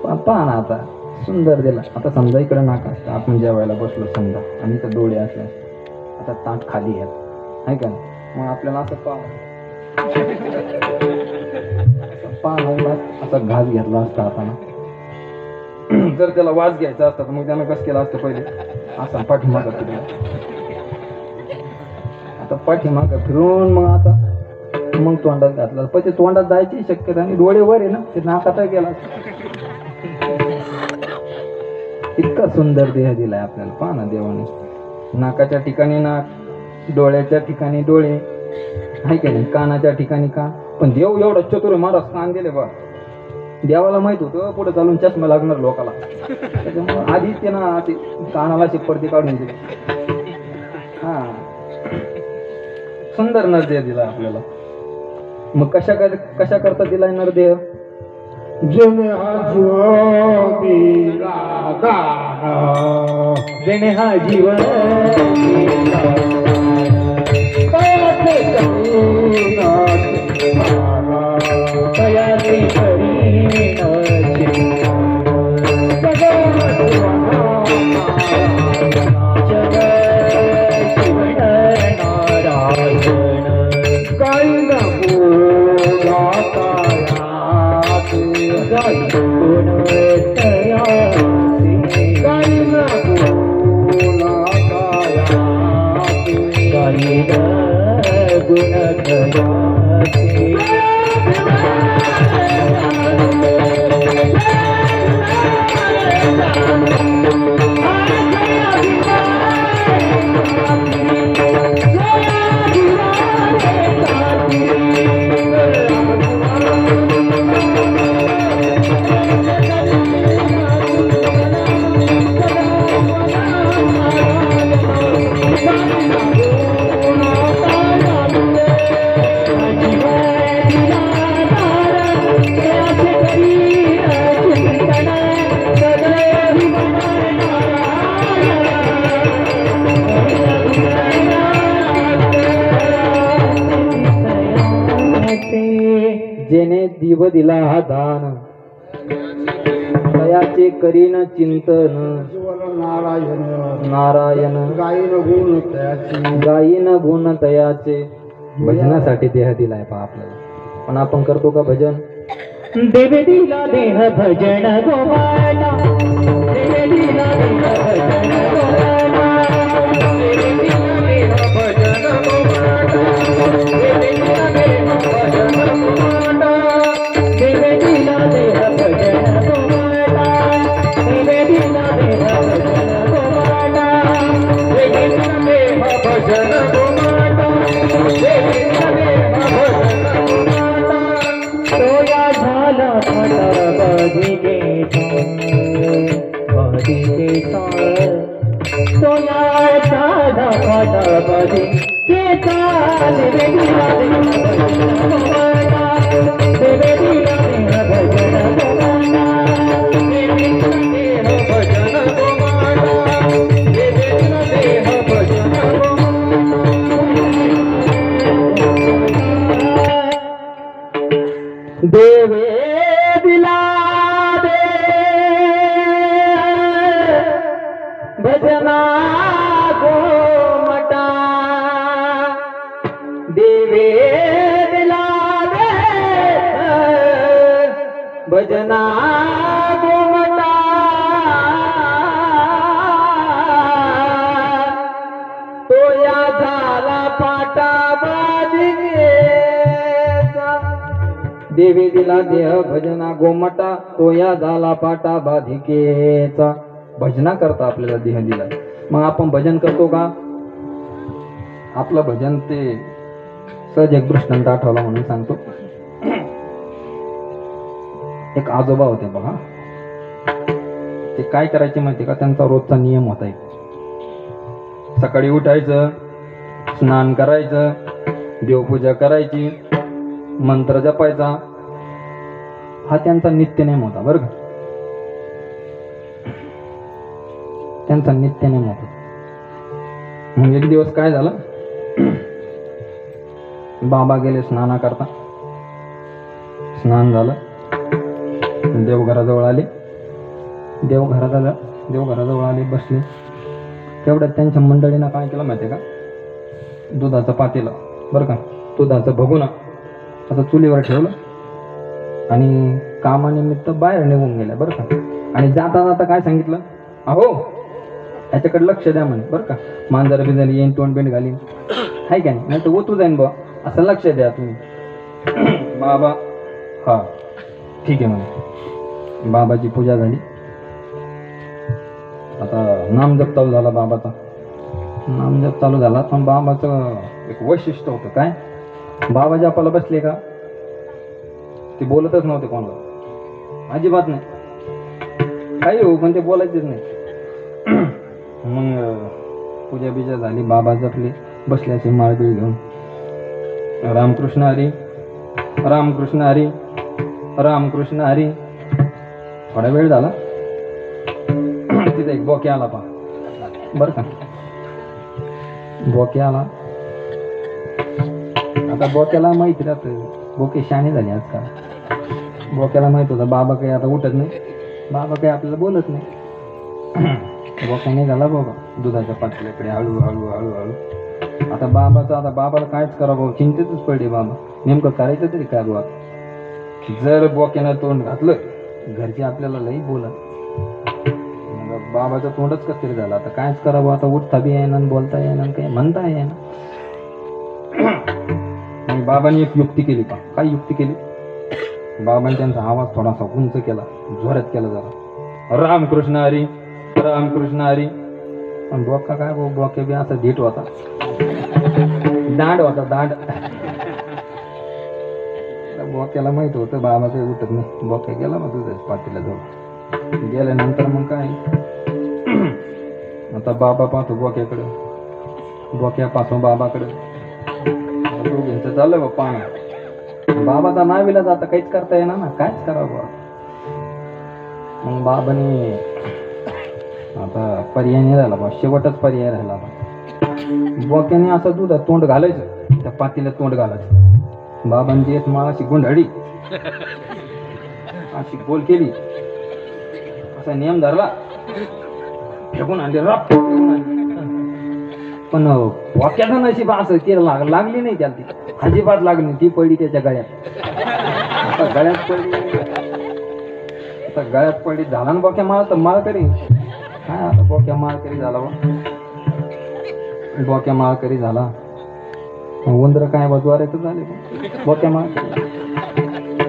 पहा ना आता सुंदर दिला. आता समजा इकडे नाक असतं, आपण जेवायला बसलो समजा, आणि इथं डोळे असले, आता ताट खाली आहे का, मग आपल्याला असं असा घास घेतला असता आता ना. जर त्याला वास घ्यायचा असता तर मग त्यानं कसं केलं असतं, पहिले असा पाठीमागं फिरला, आता पाठीमागं फिरून मग आता मग तोंडात घातला, पण ते तोंडात जायची शक्यता, आणि डोळे वर आहे ना, ते नाकात गेला. इतका सुंदर देह दिलाय आपल्याला, पहा ना देवाने. नाकाच्या ठिकाणी नाक, डोळ्याच्या ठिकाणी डोळे, आहे का नाही, कानाच्या ठिकाणी कान. पण देव एवढा चतुर महाराज, कान दिले बा. देवाला माहित होतं पुढे चालून चष्मा लागणार लोकाला, त्याच्यामुळे आधीच त्यानं अशी कानाला अशी पडदे काढून दिली. हा, सुंदर नरदेह दिला आपल्याला. मग कशा करता दिलाय नरदेह? जेणे हा जीव दिला दान, जेणे हा जीव दिला कयाचे जेने दिव दिला हा दान, तयाचे करीन चिंतन. नारायण नारायण गायीन गुण त्याची, गायीन गुण तयाचे. भजनासाठी देह दिलाय पहा आपल्याला, पण आपण करतो का भजन? देवे दिला देह भजन गोवाला, देवे दिला देह भजन गोवाला, देवे दिला देह भजन गोवाला, देवे दिला देह भजन गोवाला, देवे दिला देह भजन गोवाला, देवे दिला देह भजन गोवाला, देवे दिला देह भजन गोवाला, देवे दिला देह भजन गोवाला. तोया झाला फटा बधिकेचा, तोया झाला फटा बधिकेचा. देवे दिला देह भजन गोवाला, देवे दिला देह भजन गोवाला, देवे दिला देह भजन गोवाला, देवे दिला देह भजन गोवाला. देवे दिला दे भजना गोमटा, देवे दिला दे भजना गोमटा. तो या झाला पाटा बाजिकेचा. देवी दिला देह भजना गोमटा, तो या झाला पाटा बाधिकेचा. भजना करता आपल्याला देह दिला. मग आपण भजन करतो का? आपलं भजन ते सहज एक दृष्टांत आठवला म्हणून सांगतो. एक आजोबा होते बघा, ते काय करायचे माहिती का? त्यांचा रोजचा नियम होता एक. सकाळी उठायचं, स्नान करायचं, देवपूजा करायची, मंत्र जपायचा. हा त्यांचा नित्यनेम होता बरं का, त्यांचा नित्यनेम होता. मग एक दिवस काय झालं, बाबा गेले स्नाना करता. स्नान झालं, देवघराजवळ आले. देवघराजवळ आले, बसले. तेवढ्यात त्यांच्या मंडळीनं काय केलं माहिती का? दुधाचं पातेलं बरं का, दुधाचं भगुना आता चुलीवर ठेवलं आणि कामानिमित्त बाहेर निघून गेल्या बरं का. आणि जाता जाता काय सांगितलं? अहो याच्याकडे लक्ष द्या म्हणे बरं का. मांजर बिंजर येईन, तोंड बिंड घालीन, हाय का नाही तर ओतू जाईन बा, असं लक्ष द्या तुम्ही. बाबा हा ठीक आहे म्हणे. बाबाची पूजा झाली. आता नामजप चालू झाला बाबाचा. नामजप चालू झाला पण बाबाचं एक वैशिष्ट्य होतं. काय? बाबा जपाला बसले का ते बोलतच नव्हते कोणाला. अजिबात नाही, काही हो पण ते बोलायचेच नाही. मग पूजा बिजा झाली, बाबा जपले, बसले असे माळबिळ घेऊन. रामकृष्ण हरी, रामकृष्ण हरी, रामकृष्ण हरी. थोडा वेळ झाला, तिथे एक बोके आला पा, बर का. बोके आला. आता बोक्याला माहिती राहतं, बोके शाणे झाले आजकाल. बोक्याला माहित होतं बाबा काही आता उठत नाही, बाबा काही आपल्याला बोलत नाही. बोक्याने झाला बाबा दुधाच्या पाटल्याकडे हळू हळू हळू हळू. आता बाबाला कायच करावं, चिंतेतच पडले बाबा, नेमकं करायचं तरी काय बाबा. जर बोक्यानं तोंड घातलं, घरचे आपल्याला लई बोला. बाबाचं तोंडच कसं तरी झालं. आता कायच करावं, आता उठता बी येईना, बोलता येईना, काही म्हणता येईना. मग बाबांनी एक युक्ती केली पा. काय युक्ती केली? बाबांनी त्यांचा आवाज थोडासा उंच केला, जोरात केला जरा, रामकृष्ण हरी, रामकृष्ण हरी. पण बोका काय बोके बी असा धीट होता, दांड होता, दांड. बोक्याला माहित होतं बाबा काही उठत नाही. बोक्या गेला मग दुधाच्या पातेल्या जवळ. गेल्यानंतर मग काय, आता बाबा पाहतो बोक्याकडं, बोक्या पाहतो बाबाकडं. दोघींचं चाललं बा पाहणं. बाबाचा नावीला जाता काहीच करता येणार ना, कायच करावं. मग बाबाने आता पर्याय नाही राहिला बा, शेवटच पर्याय राहिला बा. बोक्याने असं दुधात तोंड घालायचं, त्या पातेल्यात तोंड घालायचं. बाबांची एक माळ अशी गुंडाळी, अशी गोल केली, असा नियम धरला, फेकून आणली, राप फेकून आणली. पण वाक्याचा नशीब असं ती लागली नाही त्याला, ती अजिबात लागली नाही. ती पडली त्याच्या गळ्यात. आता गळ्यात पडली, झाला ना बोक्या माळ, तर माळ करी काय. आता बोक्या माळ करी झाला बा, बोक्या माळ करी झाला. उंदर काय बजवारायचं झाले बोक्या माळ.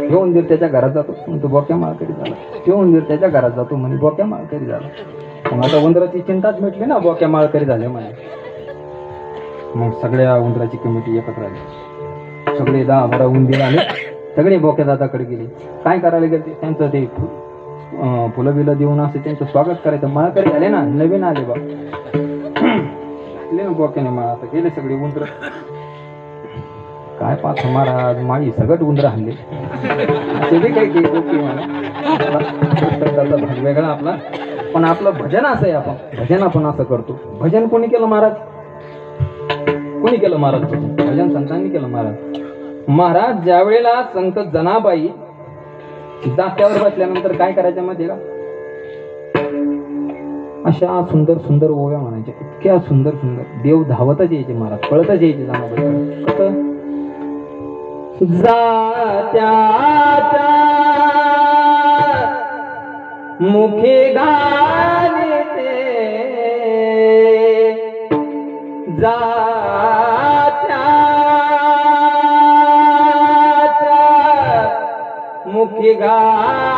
हे उंदीर त्याच्या घरात जातो, तो बोक्या माळ करी झाला. ते उंदीर त्याच्या घरात जातो म्हणे बोक्या माळ करी झाला. मग आता उंदराची चिंताच मिटली ना, बोक्या माळ करी झाले म्हणे. मग सगळ्या उंदराची कमिटी एकत्र आली, सगळे 10-12 उंदीर आले, सगळे बोक्या दादाकडे गेले. काय करायला गेले, त्यांचं ते फुलं बिलं देऊन असं त्यांचं स्वागत करायचं. माळ करी झाले ना, नवीन आले बा, घातले ना बोक्याने माळ. आता गेले सगळे उंदर. काय पाच महाराज माळी सगळं उंदर हल्ले. काही भाग वेगळा आपला, पण आपलं भजन असं आहे. आपण भजन आपण असं करतो. भजन कोणी केलं महाराज? कोणी केलं महाराज? भजन संतांनी केलं महाराज. महाराज ज्या वेळेला संत जनाबाई जात्यावर बसल्यानंतर काय करायच्या माहिती का? अशा सुंदर सुंदर ओव्या म्हणायच्या, इतक्या सुंदर सुंदर. देव धावतच यायचे महाराज, पळतच यायचे जनाबाई. कसं? जात्याच्या मुखे गाणे जात्याच्या मुखे गाणे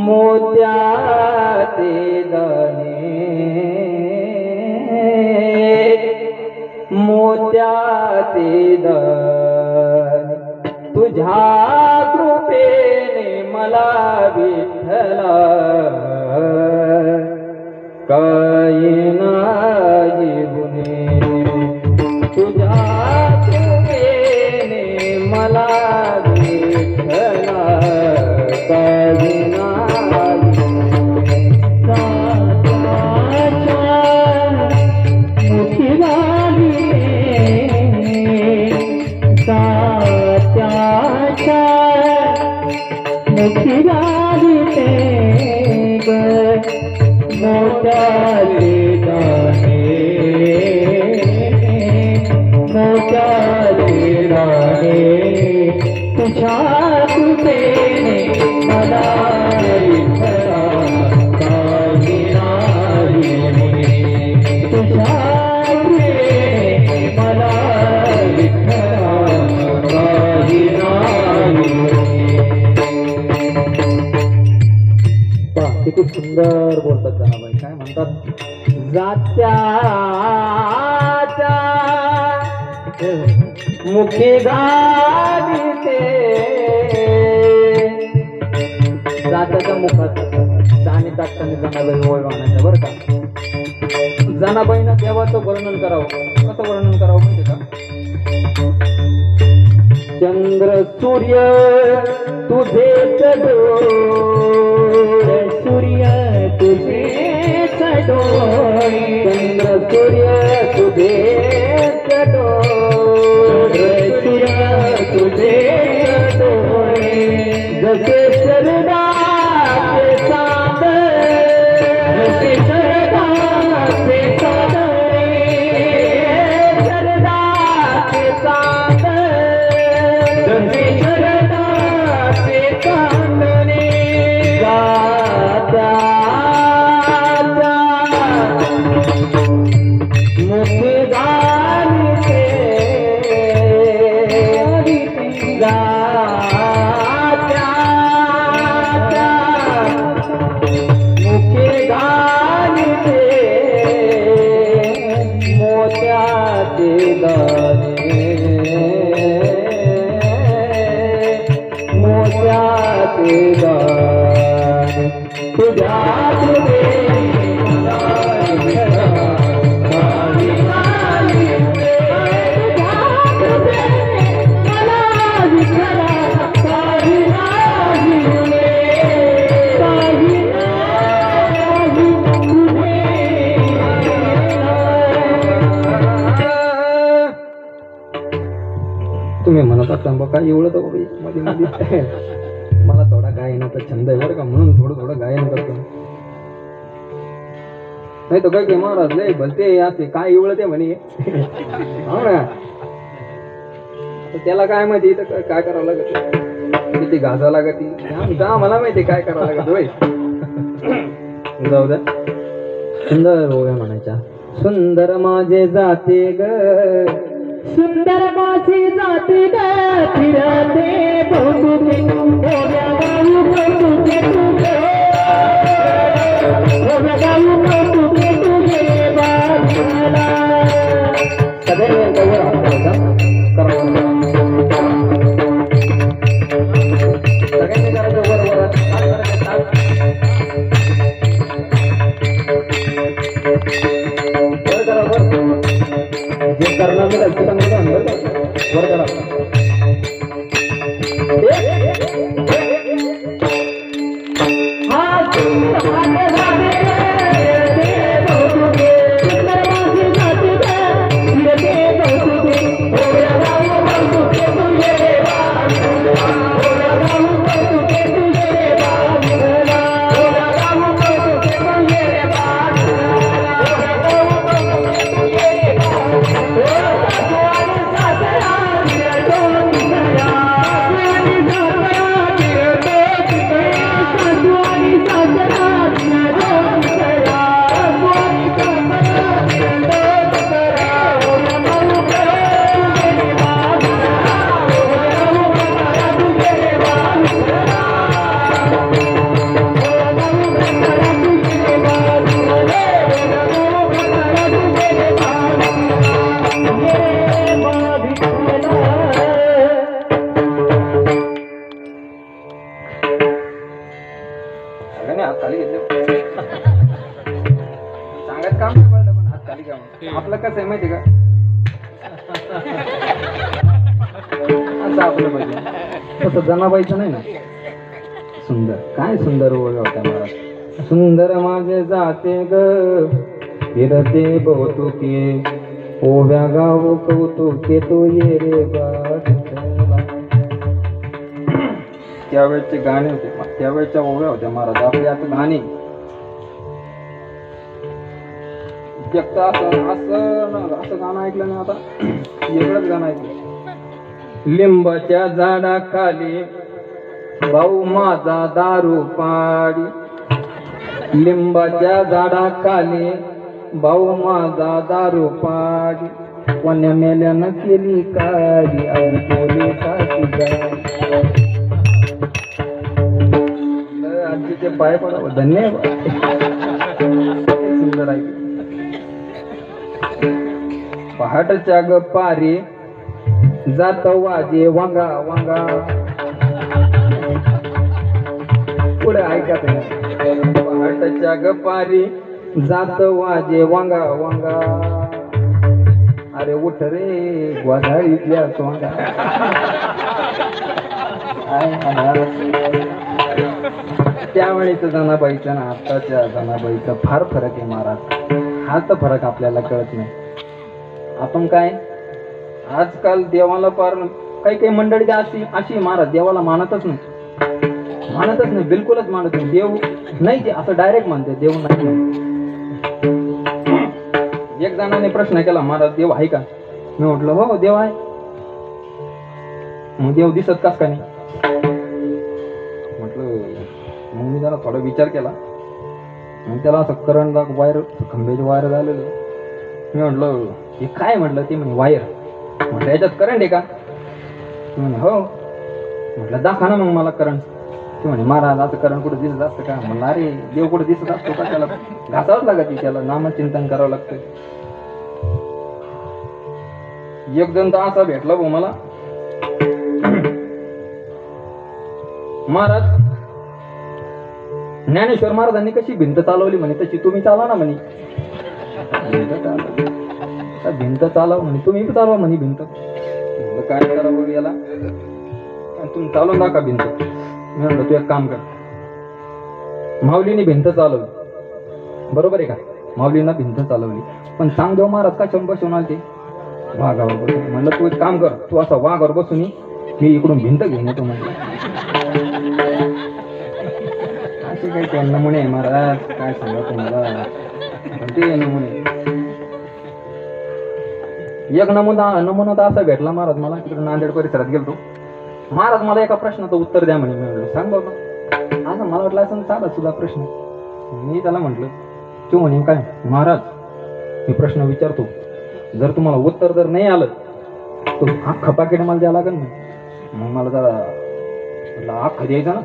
मोत्याचे दाणे, मोत्याचे दाणे. तुझ्या कृपेने मला विठ्ठला काही नाही गुणे. तुझ्या कृपेने मला विठ्ठला काही नाही गुणे. मुखी जात्याच्या मुखी गालिते मोत्याचे दाणे, मोत्याचे दाणे. तुझ्या कृपेने मला विठ्ठला काही नाही गुणे. तुझ्या कृपेने मला विठ्ठला काही नाही गुणे. किती सुंदर बोलतात जनाबाई. काय म्हणतात? जात्याच्या मुखी घालिते जात्याच्या मुखात दाणे टाकताना जनाबाई ओळ म्हणायच्या बरं का. जनाबाईनं देवाचं वर्णन करावं. कसं वर्णन करावं माहिती का. चंद्र सूर्य तुझेच डोळे, सूर्य तुझेच डोळे, चंद्र सूर्य तुझेच डोळे, सूर्य तुझेच डोळे, जसे शरणाचे चांद, जसे शरणाचे चांदणे, शरणाचे चांद, जसे शरणाचे चांदणे, गाता मुखी घालिते, मुखी घालिते मोत्याचे दाणे, मोत्याचे दाणे, तुझ्या तुझे तुम्ही म्हणत असता बघा एवढं तर मध्ये मध्ये मला थोडा गायनाचा छंद आहे बरं का, म्हणून थोडं थोडं गायन करतो. नाही तर काय महाराज लय भलते असे काय एवढं ते म्हणे हो ना. त्याला काय माहिती तर काय करावं लागत, किती घासावं लागत मला माहिती काय करावं लागत होय. जाऊ द्या. सुंदर ओव्या म्हणायच्या. सुंदर माझे जाते ग, सुंदर माझी जाते ग, फिरते बहुतुके, ओव्या गाऊ बहुतुके तुझे, ओव्या गाऊ बहुतुके तुझे बाजूला. सगळ्यांनी यांच्यावर हात करायचा, करावं. सगळ्यांनी करायचं वर वर जे करणार मी लक्ष वर करा. सांगत काम नाही पडलं पण हात खाली काम. आपलं कसं आहे माहिती का, असं आपलं पाहिजे तसं जनाबाईचं नाही ना. सुंदर काय सुंदर ओव्या होत्या महाराज. सुंदर माझे जाते ग, फिरते बहुतुके, ओव्या गाव कौतुके तो ये रे बात. त्यावेळेचे गाणे होते, त्यावेळेच्या ओव्या होत्या महाराज. आपले आता गाणे एकटं असं असं गाणं ऐकलं ना, आता वेगळंच गाणं ऐकलं. लिंबाच्या झाडाखाली भाऊ माझा दारू पाडी, लिंबाच्या झाडाखाली भाऊ माझा दारू पाडी, कोण्या मेल्यानं केली काळी आई पोलिसाची गाडी. आजीचे पाय पडावं. धन्यवाद. सुंदर आहे. पहाटच्या ग पारी जात वाजे वांगा वांगा. पुढे ऐका पहाटच्या गपारी जात वाजे वांगा वांगा. अरे उठ रे ग्वाधाळीतल्या सोंगा. त्यावेळेच जनाबाईचा ना आताच्या जनाबाईचा फार फरक आहे महाराज. हाच फरक आपल्याला कळत नाही. आपण काय आजकाल देवाला पार काही काही मंडळी अशी अशी महाराज देवाला मानतच नाही बिलकुलच मानत नाही. देव नाही ते असं डायरेक्ट मानते देव नाही. एक जणाने प्रश्न केला महाराज देव आहे का. मी म्हटलं हो देव आहे. मग देव दिसत कस का नाही म्हटलं. मग मी जरा थोडा विचार केला. मग त्याला असं करंट वायर खंब्याची वायर झालेलं. मी म्हटलं हे काय म्हटलं. ते म्हणे वायर. म्हटलं याच्यात करंट आहे का. म्हणे हो. म्हटलं दाखवा ना मग मला करंट. ते म्हणे महाराज आता करंट कुठे दिसत असतं का. म्हणलं अरे देव कुठे दिसत असतो का. त्याला घासावंच लागत. त्याला नामचिंतन करावं लागतं. एक जण तर असा भेटला भाऊ मला. महाराज ज्ञानेश्वर महाराजांनी कशी भिंत चालवली म्हणे तशी तुम्ही चालवा ना म्हणे. भिंत चालव म्हणे तुम्ही चालवा म्हणे भिंत. काय करावं याला तुम्ही चालवून दाखवा भिंत. मी म्हणलं तू एक काम कर. माऊलीने भिंत चालवली बरोबर आहे का. माऊलीनं भिंत चालवली पण सांग देव महाराज का बसून आले ते वाघावर बसून. म्हणलं तू एक काम कर. तू असा वाघावर बसून मी इकडून भिंत घेऊन येतो म्हणलं. असे काही नमुने आहे महाराज काय सांगा तुम्हाला. ते नमुने एक नमुना तर असा भेटला महाराज मला. तिकडे नांदेड परिसरात गेलतो. महाराज मला एका प्रश्नाचं उत्तर द्या म्हणे. मी म्हटलं सांग बाबा. असं मला वाटलं असं साधा सुद्धा प्रश्न. मी त्याला म्हटलं तू म्हणे काय महाराज मी प्रश्न विचारतो जर तुम्हाला उत्तर जर नाही आलं तर अख्खा पाकिट मला द्यावं लागेल ना. मग मला जरा अख्खा द्यायचा ना.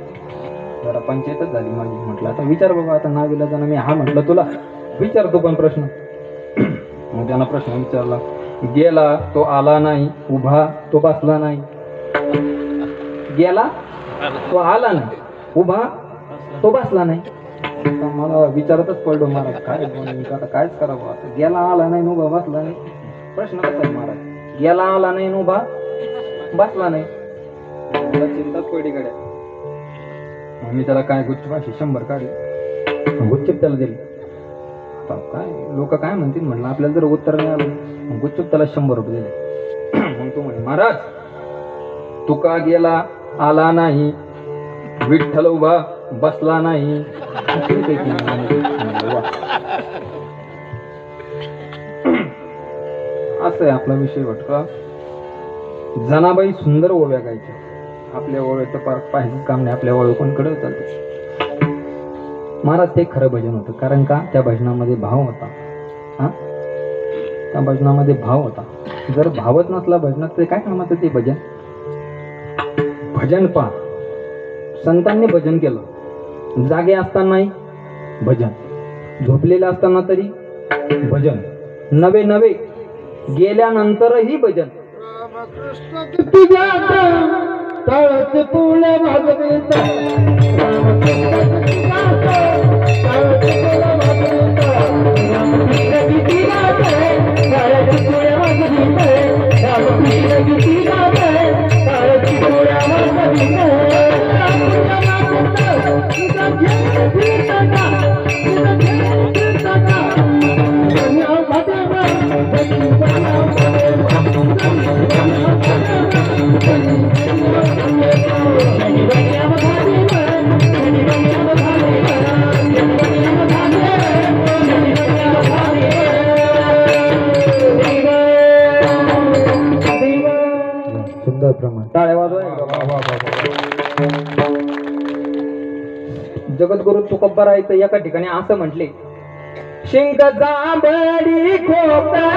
जरा पंचायतच झाली माझी. म्हटलं आता विचार बाबा. आता नाव दिला जाणं मी हा म्हटलं तुला विचारतो पण प्रश्न. मग त्यानं प्रश्न विचारला. गेला तो आला नाही उभा तो बसला नाही. गेला तो आला नाही उभा तो बसला नाही. मला विचारतच पडलो महाराज काय आता कायच करावं. आता गेला आला नाही उभा बसला नाही. प्रश्न कसा आहे महाराज. गेला आला नाही उभा बसला नाही. चिंताच पडली गड्या. मी त्याला काय गुच्छ 100 काढले. गुच्छ त्याला दिली. काय लोक काय म्हणतील म्हटलं आपल्याला जर उत्तर नाही आलं गुच्छ त्याला 100 रुपये दिले. मग तू म्हणे महाराज तुका गेला आला नाही विठ्ठल उभा बसला नाही. असं आहे आपला विषय भटका. जनाबाई सुंदर ओव्या गायच्या. आपल्या ओव्याचं पार पाहिजेच काम नाही. आपल्या ओव्या कोणकडे चालते. महाराज ते खरं भजन होतं. कारण का त्या भजनामध्ये भाव होता. हा त्या भजनामध्ये भाव होता. जर भावच नसला भजनात ते काय कामाचं ते भजन. भजन पहा संतांनी भजन केलं. जागे असतानाही भजन. झोपलेले असताना तरी भजन. नवे नवे गेल्यानंतरही भजन. तुझ्या तळत पुळ भागवत सुंदर प्रमाण. टाळ्या वाजवा. जगद्गुरु तुकोबारायचं एका ठिकाणी असं म्हटले. शिंक जांभळी खोपरा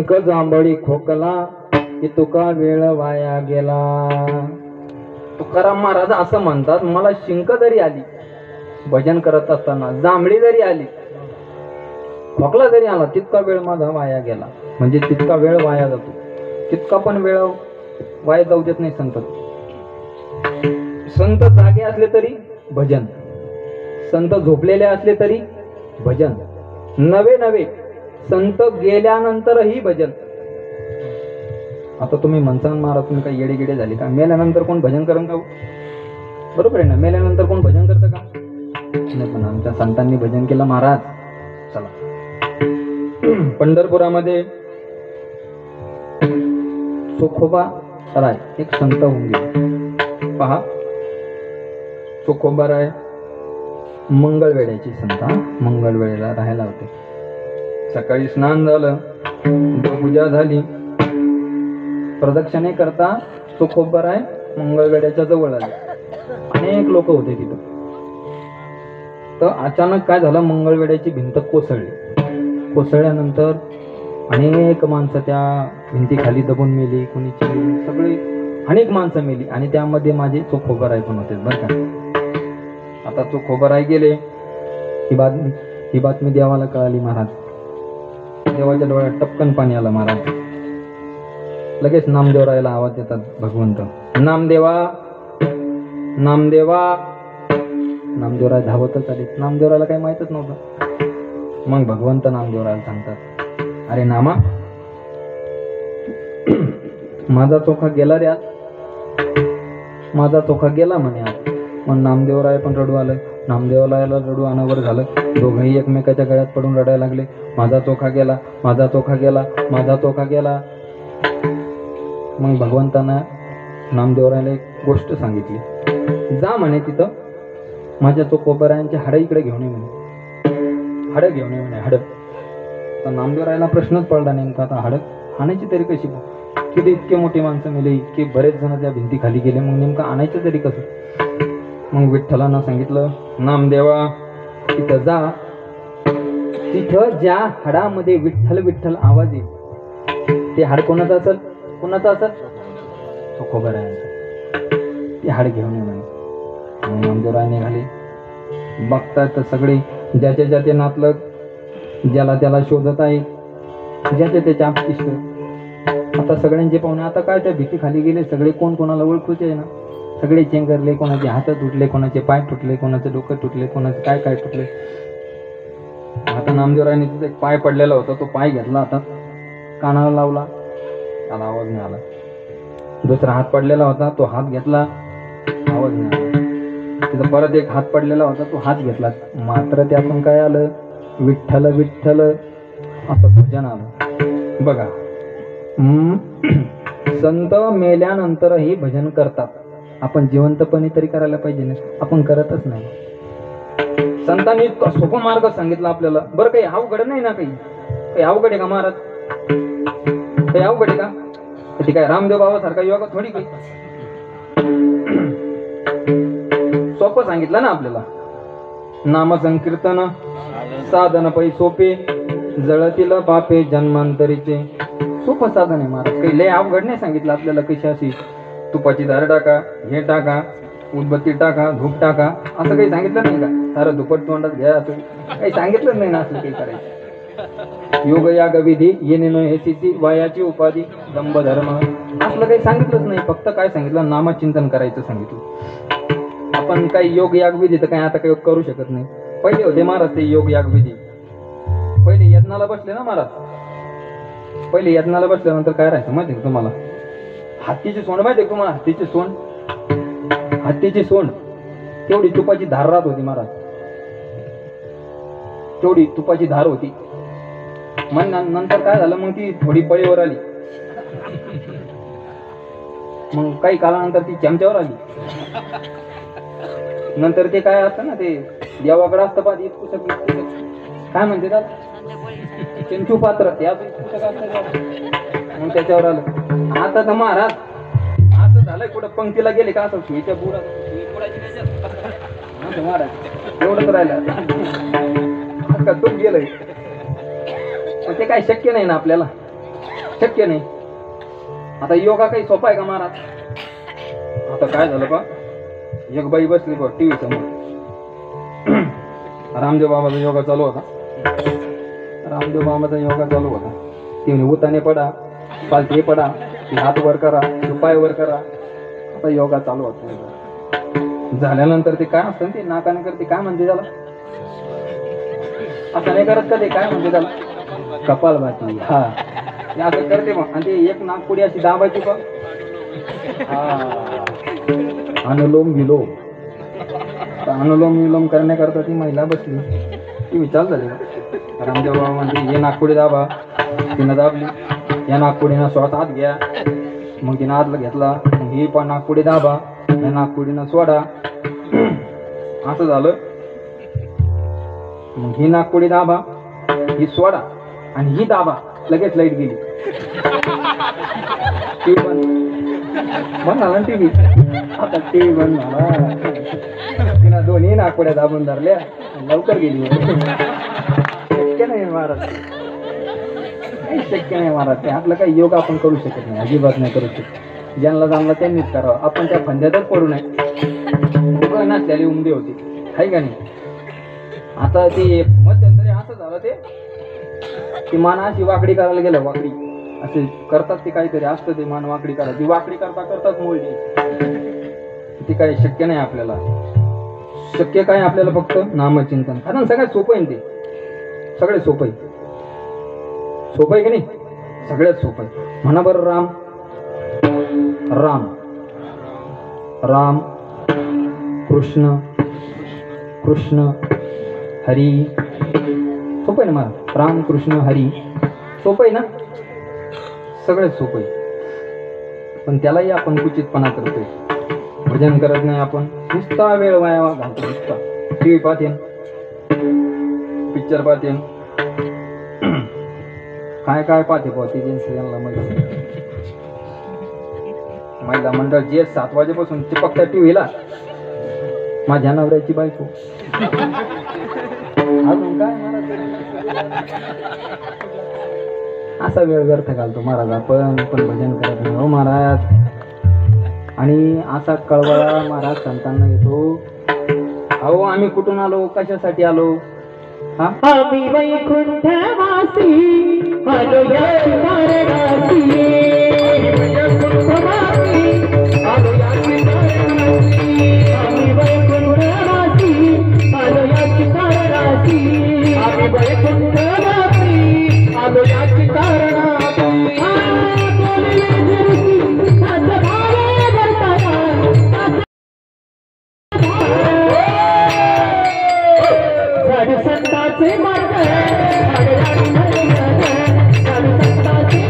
शिंक जांभळी खोकला की तुका वेळ वाया गेला. तुकाराम महाराज असं म्हणतात, मला शिंक जरी आली भजन करत असताना, जांभळी जरी आली, खोकला जरी आला, तितका वेळ माझा वाया गेला. म्हणजे तितका वेळ वाया जातो, तितका पण वेळ वाया जाऊ देत नाही संत. संत जागे असले तरी भजन, संत झोपलेले असले तरी भजन, नवे नवे संत गेल्यानंतरही भजन. आता तुम्ही म्हणसान महाराज तुम्ही काही येडे गिडे झाले का? मेल्यानंतर कोण भजन करण का? बरोबर आहे ना, मेल्यानंतर कोण भजन करतं का? नाही, पण आमच्या संतांनी भजन केलं महाराज. चला, पंढरपुरामध्ये चोखोबा राय एक संत होऊन गेले. पहा, चोखोबा राय मंगळवेळ्याची संत, मंगळवेळेला राहायला होते. सकाळी स्नान झालं, पूजा झाली, प्रदक्षिणे करता चोखोबा राय मंगळवेळ्याच्या जवळ आले. अनेक लोक होते तिथं. तर अचानक काय झालं, मंगळवेढ्याची भिंत कोसळली. कोसळल्यानंतर अनेक माणसं त्या भिंतीखाली दबून मेली, कोणीची सगळी अनेक माणसं मेली. आणि त्यामध्ये माझे चोखोबराय पण होते बरं का. आता चोखोबराय गेले, ही बातमी देवाला कळाली. महाराज, देवाच्या डोळ्यात टपकन पाणी आलं. महाराज लगेच नामदेवरायला आवाज देतात भगवंत, नामदेवा नामदेवा. नामदेवराय धावतच आले. नामदेवरायला काही माहितच नव्हतं. मग भगवंत नामदेवरायला सांगतात, अरे नामा, माझा चोखा गेला रे आज, माझा चोखा गेला म्हणे आज. मग नामदेवराय पण रडू आलं. नामदेवरायला रडू अनावर झालं. दोघंही एकमेकाच्या गळ्यात पडून रडायला लागले, माझा चोखा गेला, माझा चोखा गेला, माझा चोखा गेला. मग भगवंतानं नामदेवरायला एक गोष्ट सांगितली, जा म्हणे तिथं माझ्या चोखोबरायांची हाडं इकडे घेऊन ये म्हणे, हाडं घेऊन ये म्हणे, हाडं. तर नामदेवरायला प्रश्नच पडला नेमका, आता हाडं आणायची तरी कशी? किती इतके मोठी माणसं मेले, इतके बरेच जण त्या भिंती खाली गेले, मग नेमकं आणायचं तरी कसं? मग विठ्ठलांना सांगितलं, नामदेवा तिथं जा, तिथं ज्या हाडामध्ये विठ्ठल विठ्ठल आवाज येईल ते हाड कोणाचं असेल? कोणाचं असेल? चोखोबरायांचं. ते हाड घेऊन ये म्हणे. नामदेवराय निघाले. बघताय तर सगळे ज्याचे ज्याचे नातलं ज्याला त्याला शोधत आहे, ज्याचे त्याचे आपतिष्ट. आता सगळ्यांचे पाहुणे आता काय त्या भीती खाली गेले, सगळे कोण कोणाला ओळखूचे आहे ना. सगळे चेंगरले, कोणाचे हात तुटले, कोणाचे पाय तुटले, कोणाचे डोकं तुटले, कोणाचे काय काय तुटले. आता नामदेवरायने तिथे एक पाय पडलेला होता, तो पाय घेतला, आता कानाला लावला, त्याला आवाज नाही आला. दुसरा हात पडलेला होता, तो हात घेतला, आवाज नाही आला. तिथं परत एक हात पडलेला होता, तो हात घेतला, मात्र त्यातून काय आलं? विठ्ठल विठ्ठल असं भजन आलं. बघा, संत मेल्यानंतरही भजन करतात. आपण जिवंतपणे तरी करायला पाहिजे ना, आपण करतच नाही. संतांनी इतका सोपा मार्ग सांगितला आपल्याला. बरं, काही अवघड नाही ना, काही अवघड आहे का महाराज? काही अवघड आहे का? ती काय रामदेव बाबासारखा योगा थोडी काही. सोपं सांगितलं ना आपल्याला. नामसंकीर्तन साधन पै सोपे, जळतील पापे जन्मांतरीचे. सोपं साधन आहे महाराज, काही लय अवघड नाही सांगितलं आपल्याला. कशी अशी तुपाची धार टाका, हे टाका, उदबत्ती टाका, धूप टाका, असं काही सांगितलं नाही का? सारं दुपट तोंडात घ्या, असं काही सांगितलं नाही ना. असं काही करायचं. योग याग विधी येणे न हेची वयाची उपाधी दंभ धर्म असलं काही सांगितलंच नाही. फक्त काय सांगितलं? नामचिंतन करायचं सांगितलं. आपण काही योग याग विधी तर काही आता काही करू शकत नाही. पहिले होते महाराज ते योग याग विधी. पहिले यज्ञाला बसले ना महाराज. पहिले यज्ञाला बसल्यानंतर काय राहायचं माहिती आहे तुम्हाला? हत्तीची सोंड माहिती आहे तुम्हाला? हत्तीची सोंड, हत्तीची सोंड तेवढी तुपाची धार राहत होती महाराज. तेवढी तुपाची धार होती. मग नंतर काय झालं? मग ती थोडी पळीवर आली. मग काही काळानंतर ती चमच्यावर आली. नंतर ते काय असतं ना, ते देवाकडे असतं पा इतकुसक, काय म्हणते त्यात, चिंचू पात्र, मग त्याच्यावर आलं. आता तर महाराज असं झालंय, कुठं पंक्तीला गेले का असं सुईच्या बुडा महाराज एवढंच राहिलं. तूप गेलंय. ते काय शक्य नाही ना आपल्याला. शक्य नाही. आता योगा काही सोपा आहे का महाराज? आता काय झालं बा, एक बाई बसली बघ टीव्ही समोर, रामदेव बाबाचा योगा चालू होता. रामदेव बाबाचा योगा चालू होता. ती म्हणे उताने पडा, पालथे पडा, ती हात वर करा, पाय वर करा. आता योगा चालू होता. झाल्यानंतर ते काय असतं ते नाकाने करते, काय म्हणते त्याला? असं नाही करत का ते, काय म्हणते त्याला? कपालभाती. हा, ते असं करते मग. आणि ते एक नागपुडी अशी दाबायची बघ. अनुलोम विलोम. अनुलोम विलोम करण्याकरता ती महिला बसली. ती विचार झाली रामदेव बाबा म्हणजे हे नागपुडी दाबा. तिनं दाबली. या नागपुडीनं श्वास आत घ्या. मग तिनं आतला घेतला. मग ही पण नागपुडी दाबा. या नागपुडीनं सोडा. असं झालं. मग ही नागपुडी दाबा, ही सोडा आणि ही दाबा. लगेच लाईट गेली. टीव्ही बंद झाला ना टीव्ही. आता टीव्ही बंद झाला. तिनं दोन्ही नागपुड्या दाबून धरल्या, लवकर गेली. शक्य नाही महाराज, काही शक्य नाही महाराज. ते आपलं काही योग आपण करू शकत नाही, अजिबात नाही करू शकत. ज्यांना जाणलं त्यांनीच करावं. आपण त्या फंद्यातच पडू नये. नसलेली उमदी होती, आहे का नाही? आता ते मध्यंतरी असं झालं ते मान अशी वाकडी करायला गेलं. वाकडी असे करतात ते, काहीतरी असतं ते मान वाकडी करा. ती वाकडी करता करताच मोडली. ती काही शक्य नाही आपल्याला. शक्य काय आपल्याला? फक्त नामचिंतन. कारण सगळ्यात सोपं आहे ते. सगळ्यात सोपं आहे. सोपं आहे की नाही? सगळ्यात सोपं आहे. म्हणा बरं राम राम राम, कृष्ण कृष्ण, हरी. सोपं आहे ना मला? राम कृष्ण हरी सोपं आहे ना? सगळ्यात सोपं आहे. पण त्यालाही आपण कुचितपणा करतोय. भजन करत नाही आपण. नुसता वेळ वाया घालतो. नुसता टीव्ही पाहते, पिक्चर पाहते, काय काय पाहते पाहते. त्यांना महिला मंडळ जे 7 वाजेपासून चिपकतात टीव्हीला. माझ्या नवऱ्याची बायको. अजून काय महाराज? असा वेळ व्यर्थ घालतो महाराज आपण. पण भजन करत नाही हो महाराज. आणि असा कळवळा महाराज संतांना येतो. अहो आम्ही कुठून आलो, कशासाठी आलो? आम्ही वैकुंठवासी आलो या कारणासी. आलो या कारणासी. आम्ही वैकुंठवासी आलो या कारणासी. आम्ही वैकुंठवासी आलो या कारणासी. संताचे मार्ग संताचे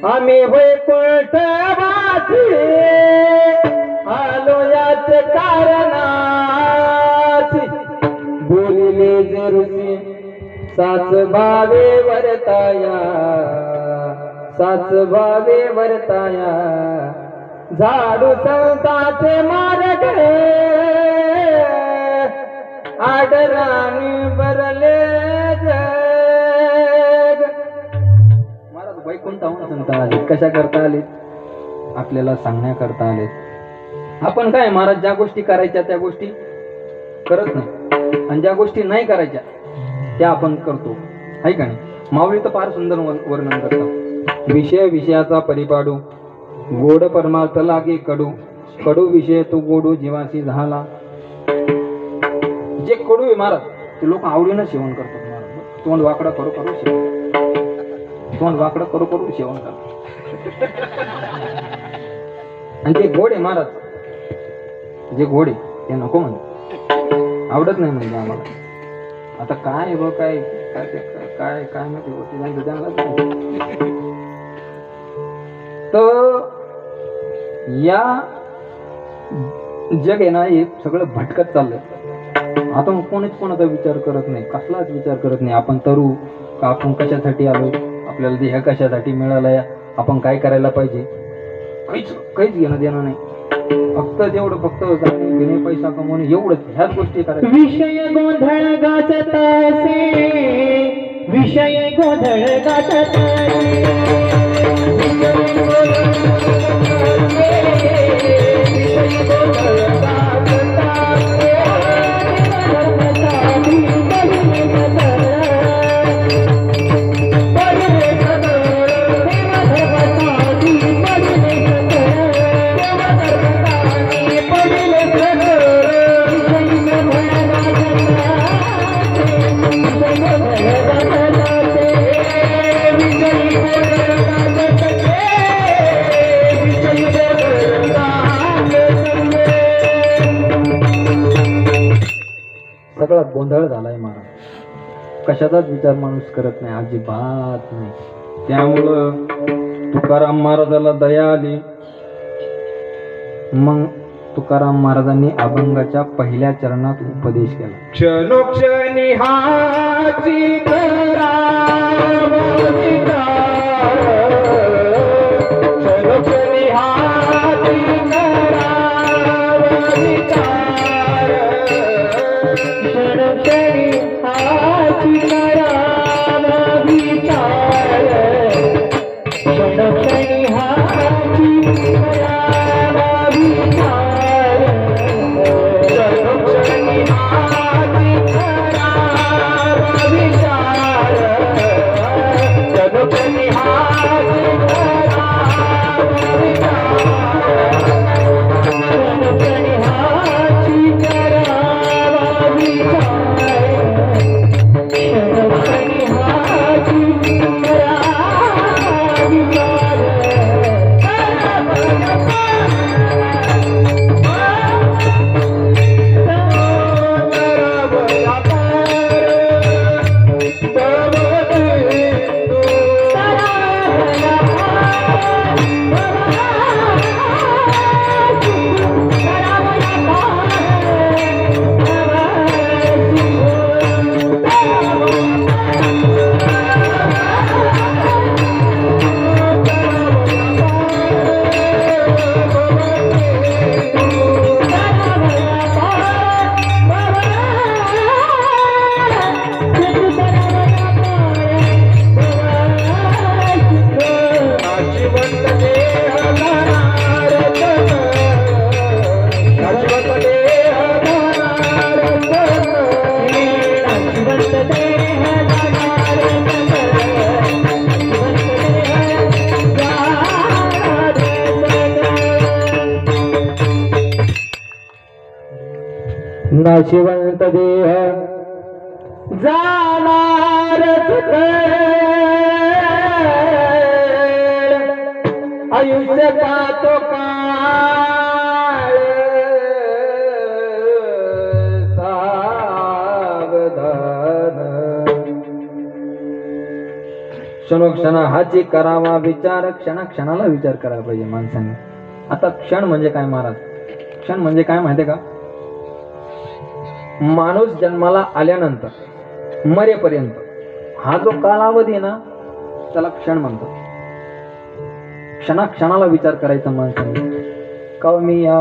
आम्ही वैकुंठवासी आलो याच कारणासी. बोलिले जे ऋषी साच भावे वर्ताया. साच भावे वर्ताया. झाडू संताचे मार्ग आदराने भरले जग. महाराज वैकुंठाहून संत आले. कशा करता आले? आपल्याला सांगण्याकरता आले. आपण काय महाराज ज्या गोष्टी करायच्या त्या गोष्टी करत नाही, आणि ज्या गोष्टी नाही करायच्या त्या आपण करतो, आहे का नाही? माऊली तर फार सुंदर वर्णन करतात. विषय विषयाचा परिपाडू, गोड परमार्थ लागे कडू. कडू विषय तो गोडू जीवाशी झाला. जे कडू आहे महाराज ते लोक आवडीनं सेवन करतात महाराज. तोंड वाकडं करू करू सेवन, तोंड वाकडं करू करू सेवन करतात. आणि ते गोड आहे महाराज, जे गोड आहे ते नको म्हणते, आवडत नाही म्हणजे आम्हाला. आता काय बघ काय काय काय काय माहिती होती तर या जग आहे ना हे सगळं भटकत चाललंय. आता मग कोणीच कोणाचा विचार करत नाही, कसलाच विचार करत नाही. आपण तरू का, आपण कशासाठी आलो, आपल्याला देह कशासाठी मिळालाय, आपण काय करायला पाहिजे, काहीच घेणं देणं नाही. फक्त तेवढं फक्त घेणे, पैसा कमवणे, एवढंच, ह्याच गोष्टी करायच्या. विषय गोंधळ गाजत असे, विषय गोंधळ गाजत सगळा गोंधळ झालाय महाराज. कशाचाच विचार माणूस करत नाही, अजिबात नाही. त्यामुळं तुकाराम महाराजाला दया आली. मग तुकाराम महाराजांनी अभंगाच्या पहिल्या चरणात उपदेश केला. क्षणोक्षणी हाची क्षणोक्षणी हाची क्षणोक्षणी हाची क्षणोक्षणी हाची नाशिवंत देह जाणारच आयुष्य का तो काळ सावधान. क्षणोक्षण हाची करावा विचार, क्षणाला विचार करायला पाहिजे माणसाने. आता क्षण म्हणजे काय महाराज? क्षण म्हणजे काय माहितीये का? माणूस जन्माला आल्यानंतर मरेपर्यंत हा जो कालावधी ना त्याला क्षण म्हणतात. क्षणाला विचार करायचा माणसाने. का मी या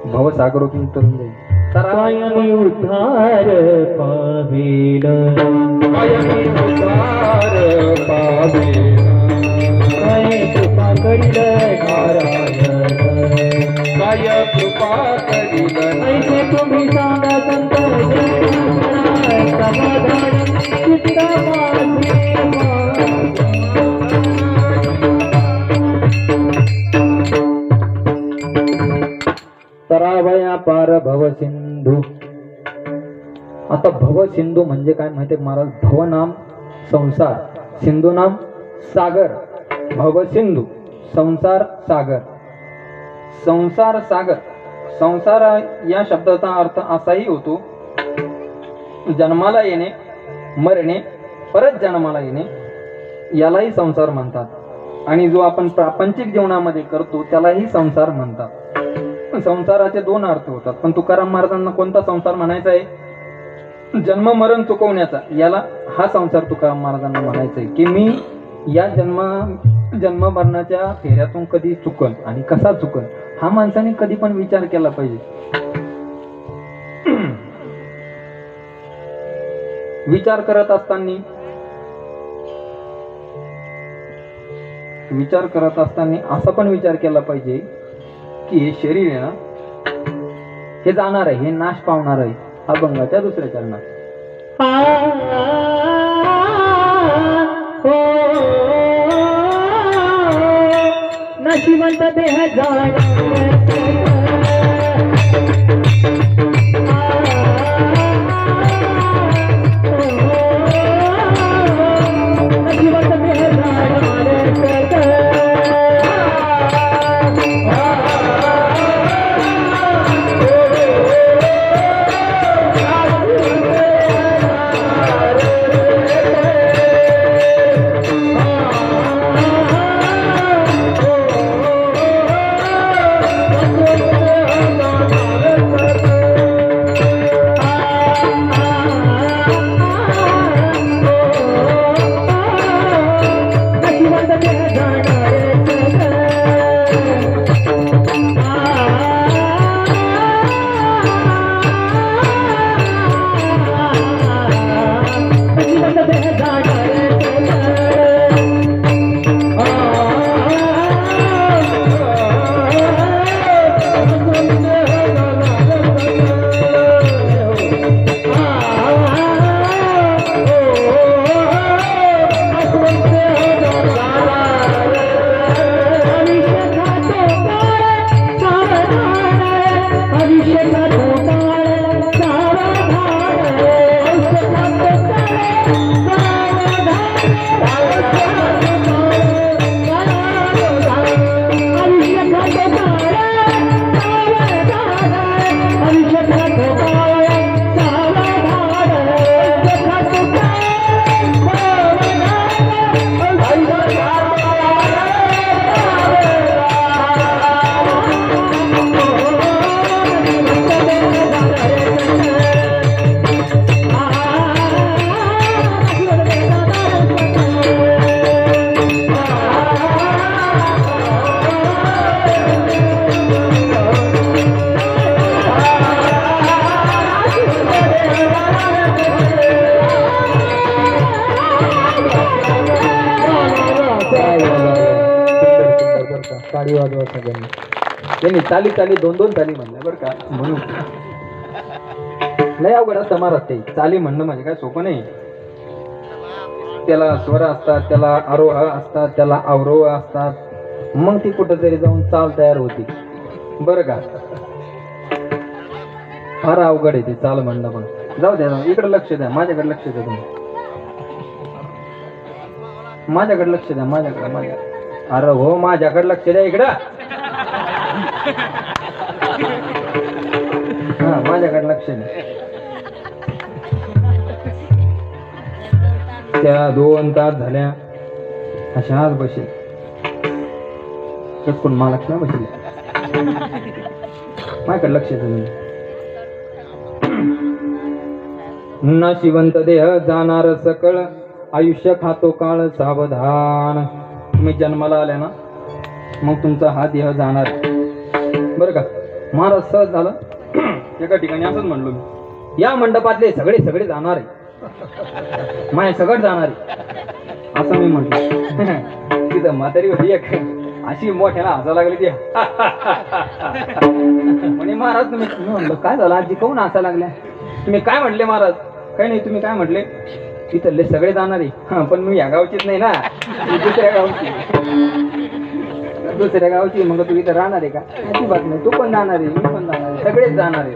भवसागरातून तरुण जाईल तर कायमी उद्धार पावेल, कायमी उद्धार पावेल, काय कृपा करील नारायण, काय कृपा करील. ऐसे तुम्ही सांगा संत समाधान चित्त माझे. तरावया पार भवसिंधू. आता भवसिंधू म्हणजे काय माहितीये महाराज? भव नाम संसार, सिंधू नाम सागर. भवसिंधू संसार सागर. संसार सागर. संसार या शब्दाचा अर्थ असाही होतो जन्माला येणे, मरणे, परत जन्माला येणे, यालाही संसार म्हणतात. आणि जो आपण प्रापंचिक जीवनामध्ये करतो त्यालाही संसार म्हणतात. पण संसाराचे दोन अर्थ होतात. पण तुकाराम महाराजांना कोणता संसार म्हणायचा आहे? जन्म मरण चुकवण्याचा, याला हा संसार तुकाराम महाराजांना म्हणायचा आहे की मी या जन्म मरणाच्या फेऱ्यातून कधी चुकन आणि कसा चुकन हा माणसाने कधी पण विचार केला पाहिजे. विचार करत असताना असा पण विचार केला पाहिजे की हे शरीर आहे ना, हे जाणार आहे, हे नाश पावणार आहे. अभंगाच्या दुसऱ्या चरणात नशिवंत देह टाळी वाजवा सगळ्यांनी. त्यांनी चाली चाली दोन दोन चाली म्हणल्या बरं का, म्हणून लय अवघड असतं महाराज. ते चाली म्हणणं म्हणजे काय सोपं नाही. त्याला स्वर असतात, त्याला आरोह असतात, त्याला अवरोह असतात, मग ती कुठंतरी जाऊन चाल तयार होती बरं का. फार अवघड आहे ते चाल म्हणणं. पण जाऊ द्या, इकडे लक्ष द्या, माझ्याकडे लक्ष द्या, तुम्ही माझ्याकडे लक्ष द्या, माझ्याकडे. अरे हो, माझ्याकडे लक्ष द्या इकडं. हा, माझ्याकडे लक्ष द्या. त्या 2 तास झाल्या अशाच बसेल. कोण महालक्ष्मी बसेल, माझ्याकडे लक्ष द्या. नशिवंत देह जाणार सकळ, आयुष्य खातो काळ सावधान. तुम्ही जन्माला आल्या ना, मग तुमचा हा देह जाणार बरं का. महाराज सहज झालं एका ठिकाणी असंच म्हणलो मी, या मंडपातले सगळे सगळे जाणार आहे, माय सगळं जाणार आहे असं मी म्हटलं. तिथं म्हातारी होती एक, अशी मोठ्याला हसा लागली ती. म्हणे महाराज तुम्ही, म्हणलं काय झालं आजी, काहून हसा लागल्या? तुम्ही काय म्हटले महाराज? काही नाही, तुम्ही काय म्हटले? तिथले सगळे जाणार आहे. पण मी या गावचीच नाही ना, दुसऱ्या गावची. मग तू इथं राहणार आहे का? अजिबात नाही, तू पण जाणार आहे, मी पण जाणार आहे, सगळेच जाणार आहे.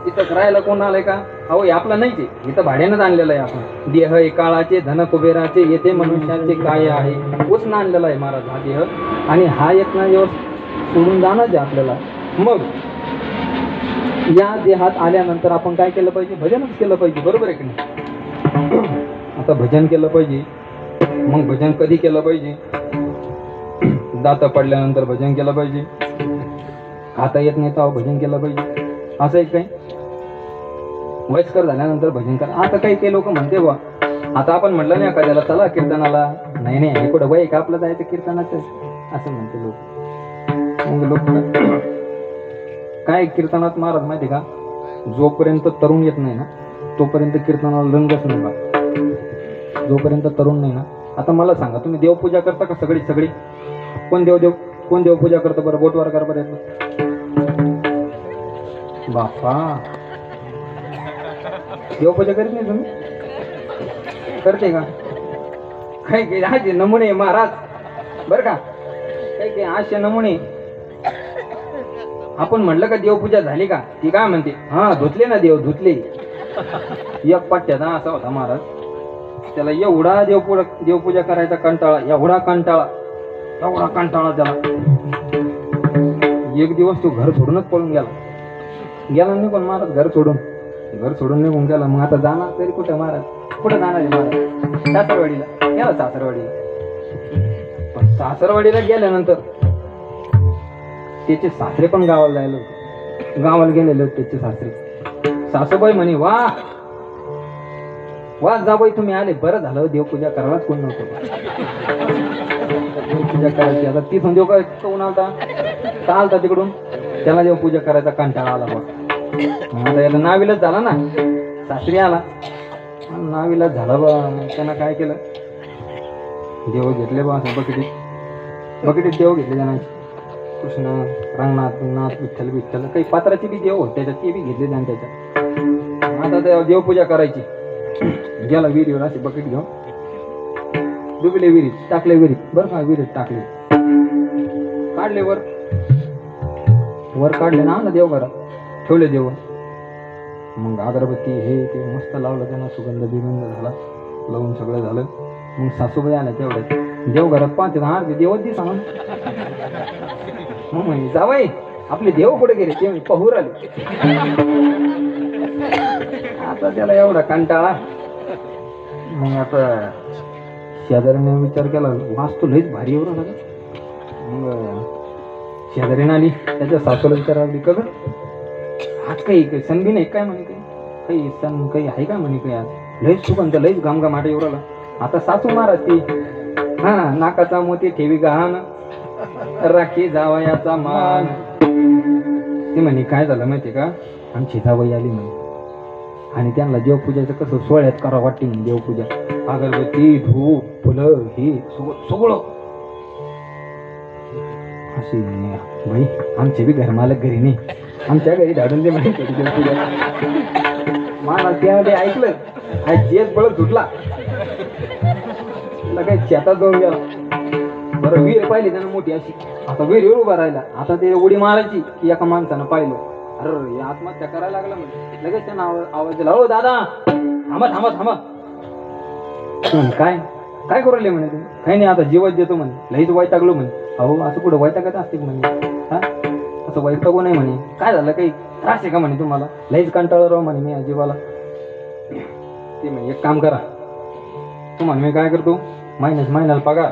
इथं राहायला कोण आलंय का? अहो हे आपला नाहीच आहे, इथं भाड्यानंच आणलेलं आहे आपण. देह काळाचे धन कुबेराचे, येथे मनुष्याचे काय आहे, उसनं आणलेला आहे महाराज हा देह. आणि हा एक ना दिवस सोडून जाणार आहे आपल्याला. मग या देहात आल्यानंतर आपण काय केलं पाहिजे? भजनच केलं पाहिजे, बरोबर आहे की नाही? आता भजन केलं पाहिजे. मग भजन कधी केलं पाहिजे? दात पडल्यानंतर भजन केलं पाहिजे, खाता येत नाही तेव्हा भजन केलं पाहिजे, असं एक काही वयस्कर झाल्यानंतर भजन करा. आता काही लोक म्हणते बा, आता आपण म्हटलं नाही एखाद्याला चला कीर्तनाला, नाही नाही हे कुठं वय का आपलं जायचं कीर्तनाचं, असं म्हणते लोक. मग लोक काय कीर्तनात महाराज माहिती का, जोपर्यंत तरुण येत नाही ना तोपर्यंत कीर्तनाला रंगच नाही बा. जोपर्यंत तरुण नाही ना, आता मला सांगा तुम्ही देवपूजा करता का? सगळी कोण देवपूजा करतं बरं? बोटवर कर बरं बापा. देवपूजा करीत नाही तुम्ही? करते का? काही असे नमुने महाराज बर का, काही असे नमुने. आपण म्हटलं का देवपूजा झाली का, ती काय म्हणते, हा धुतले ना देव, धुतले. एक पट्ट्याचा असा होता महाराज, त्याला एवढा देवपूजा करायचा कंटाळा, एवढा कंटाळा त्याला. एक दिवस तो घर सोडूनच पळून गेला नाही. पण महाराज घर सोडून निघून गेला. मग आता जाणार तरी कुठं महाराज? कुठं जाणार आहे महाराज? सासरवाडीला गेला. पण सासरवाडीला गेल्यानंतर त्याचे सासरे पण गावाला गेलेले होते. त्याचे सासरे, सासूबाई म्हणे, वा जाबाई तुम्ही आले, बरं झालं, देवपूजा करायलाच कोण नव्हतं. देवपूजा करायची. आता ती देव काय कोण आलता, चालता तिकडून, त्याला देवपूजा करायचा कंटाळा आला बघ. आता याला नाविलाच झाला ना, सासरी आला, नाविलाच झाला बा. त्यानं काय केलं, देव घेतले बा असं बकेटीत देव घेतले जणांचे. कृष्ण, रंगनाथ, विठ्ठल, काही पात्राचे बी देव होते त्याच्यात, ते बी घेतले जाण त्याच्यात. आता देवपूजा करायची. गेला विहिरीवर असे बकेट घेऊन, डुबले विहिरीत, टाकले विहिरीत बरं का, विहिरीत टाकले, काढले वर काढले ना देव घरात ठेवले देव. मग अगरबत्ती हे ते मस्त लावलं त्यांना, सुगंध बिगंध झाला, लावून सगळं झालं. मग सासूबाई आल्या तेवढ्यात, देव घरात पाहते हा ते देवच दे सांग. मग म्हणे, जावाई आपले देव कुठे गेले? ते पाहू राहिले. आता त्याला एवढा कंटाळा. मग आता शेजारीने विचार केला, वास तो लईच भारी एवढा झाला. मग शेजारीने आली, त्याच्या सासूला विचारावली, का गं आज काही सण बी नाही काय म्हणे, काही सण काही आहे का म्हणे, काही आज लईच सुगंध, लईच घामघामाट एवढा. आता सासू महाराज ती, हा नाकाचा मोती ठेवी गहाण, राखी जावयाचा मान. ती म्हणे काय झालं माहितीये का, आमची जावई आली म्हणे, आणि त्यांना देवपूजाचं कसं सोहळ्यात करावं वाटते म्हणे. देवपूजा, अगरबत्ती, धूप, फुलं, हे सगळं अशी. बाई आमचे बी घरमालक घरी नाही, आमच्या घरी धाडून दे म्हणे देवपूजा. मला त्यामध्ये ऐकलं, आज जेच बळत सुटला, काही शेतात जाऊन गेला. बरं विहीर पाहिली त्यानं मोठी अशी, आता विहिरीवर उभा राहिला. आता ते उडी मारायची, एका माणसानं पाहिलं, अरे आत्महत्या करायला लागला म्हणजे. लगेच त्यानं आवाज दिला, हो दादा थांबा. काय करू राहिले म्हणे तुम्ही? काही नाही, आता जीवच देतो म्हणे, लईच वैतागलो म्हणे. अहो असं कुठं वैतागत असते म्हणे, हा असं वैतागू नाही म्हणे. काय झालं, काही त्रास आहे का म्हणे तुम्हाला? लईच कंटाळा राव म्हणे मी जीवाला. ते म्हणे एक काम करा, तुम्हाला मी काय करतो, महिन्याला पगार,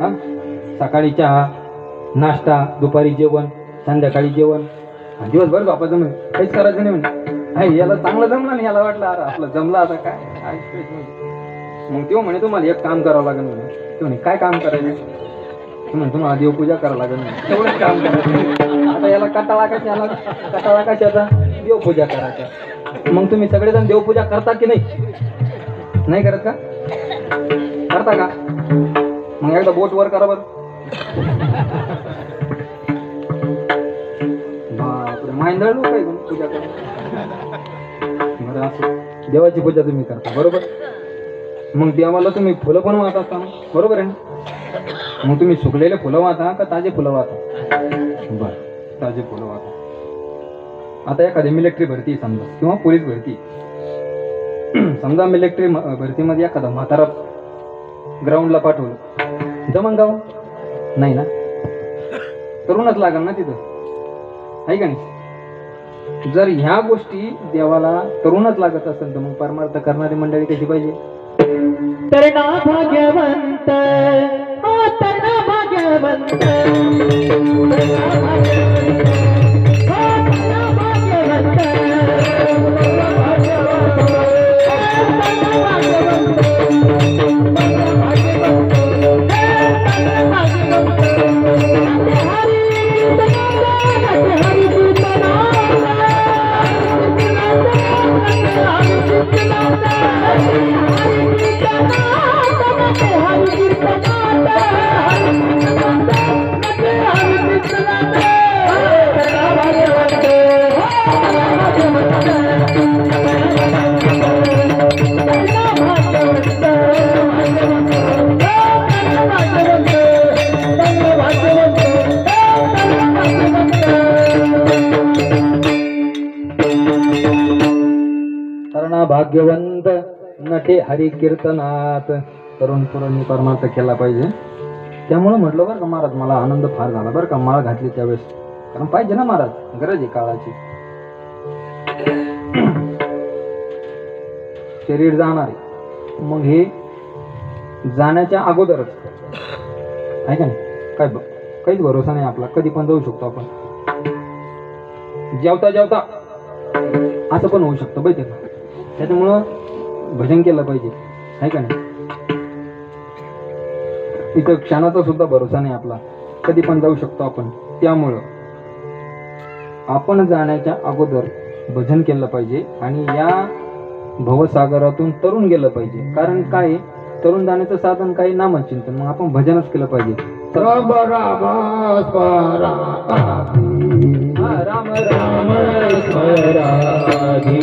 हा सकाळी चहा नाश्ता, दुपारी जेवण, संध्याकाळी जेवण, दिवसभर बापाचं म्हणे काहीच करायचं नाही म्हणे. याला चांगलं जमलं नाही, याला वाटलं अरे आपलं जमलं आता काय. मग तो म्हणे तुम्हाला एक काम करावं लागेल म्हणे. ते म्हणे काय काम करायचं? म्हणे तुम्हाला देवपूजा करावं लागेल म्हणे, तेवढंच काम करायचं. आता याला कटाळा कशाचा, देवपूजा करायचा. मग तुम्ही सगळेजण देवपूजा करता की नाही करत का? करता का? मग एकदा बोट वर करा बरं. बापरे, मांदळ लोक आहे पूजा करा. बरं असं देवाची पूजा तुम्ही करता बरोबर. मग देवाला तुम्ही फुलं पण वाहत असता बरोबर आहे ना. मग तुम्ही सुकलेले फुलं वाहता का ताजे फुलं वाहता? बर, ताजे फुलं वाहता. आता एखादी मिलिटरी भरती समजा, किंवा पोलीस भरती समजा, मिलिटरी भरतीमध्ये एखादा म्हातारा ग्राउंडला पाठवलं, जमन गाव नाही ना, तरुणच लागल ना तिथं, आहे का नाही? जर ह्या गोष्टी देवाला तरुणच लागत असेल तर मग परमार्थ करणारी मंडळी कशी पाहिजे? तरणा भाग्यवंत तरणा भाग्यवंत भाग्यवंत नटे हरी कीर्तनात. तरुण पुरांनी परमार्थ केला पाहिजे. त्यामुळे म्हटलं बरं का महाराज, मला आनंद फार झाला बरं का माळ घातली त्यावेळेस. कारण पाहिजे ना महाराज, गरज आहे काळाची. शरीर जाणार आहे, मग हे जाण्याच्या अगोदरच आहे का नाही, काहीच भरोसा नाही आपला, कधी पण जाऊ शकतो आपण. जेवता जेवता असं पण होऊ शकतं माहिती का. त्याच्यामुळं भजन केलं पाहिजे, आहे का नाही. इथं क्षणाचा सुद्धा भरोसा नाही आपला, कधी पण जाऊ शकतो आपण. त्यामुळं आपण जाण्याच्या अगोदर भजन केलं पाहिजे आणि या भवसागरातून तरुण गेलं पाहिजे. कारण काय, तरुण जाण्याचं साधन काही नामचिंतन, मग आपण भजनच केलं पाहिजे. राम राम स्मरा राम राम स्मराधी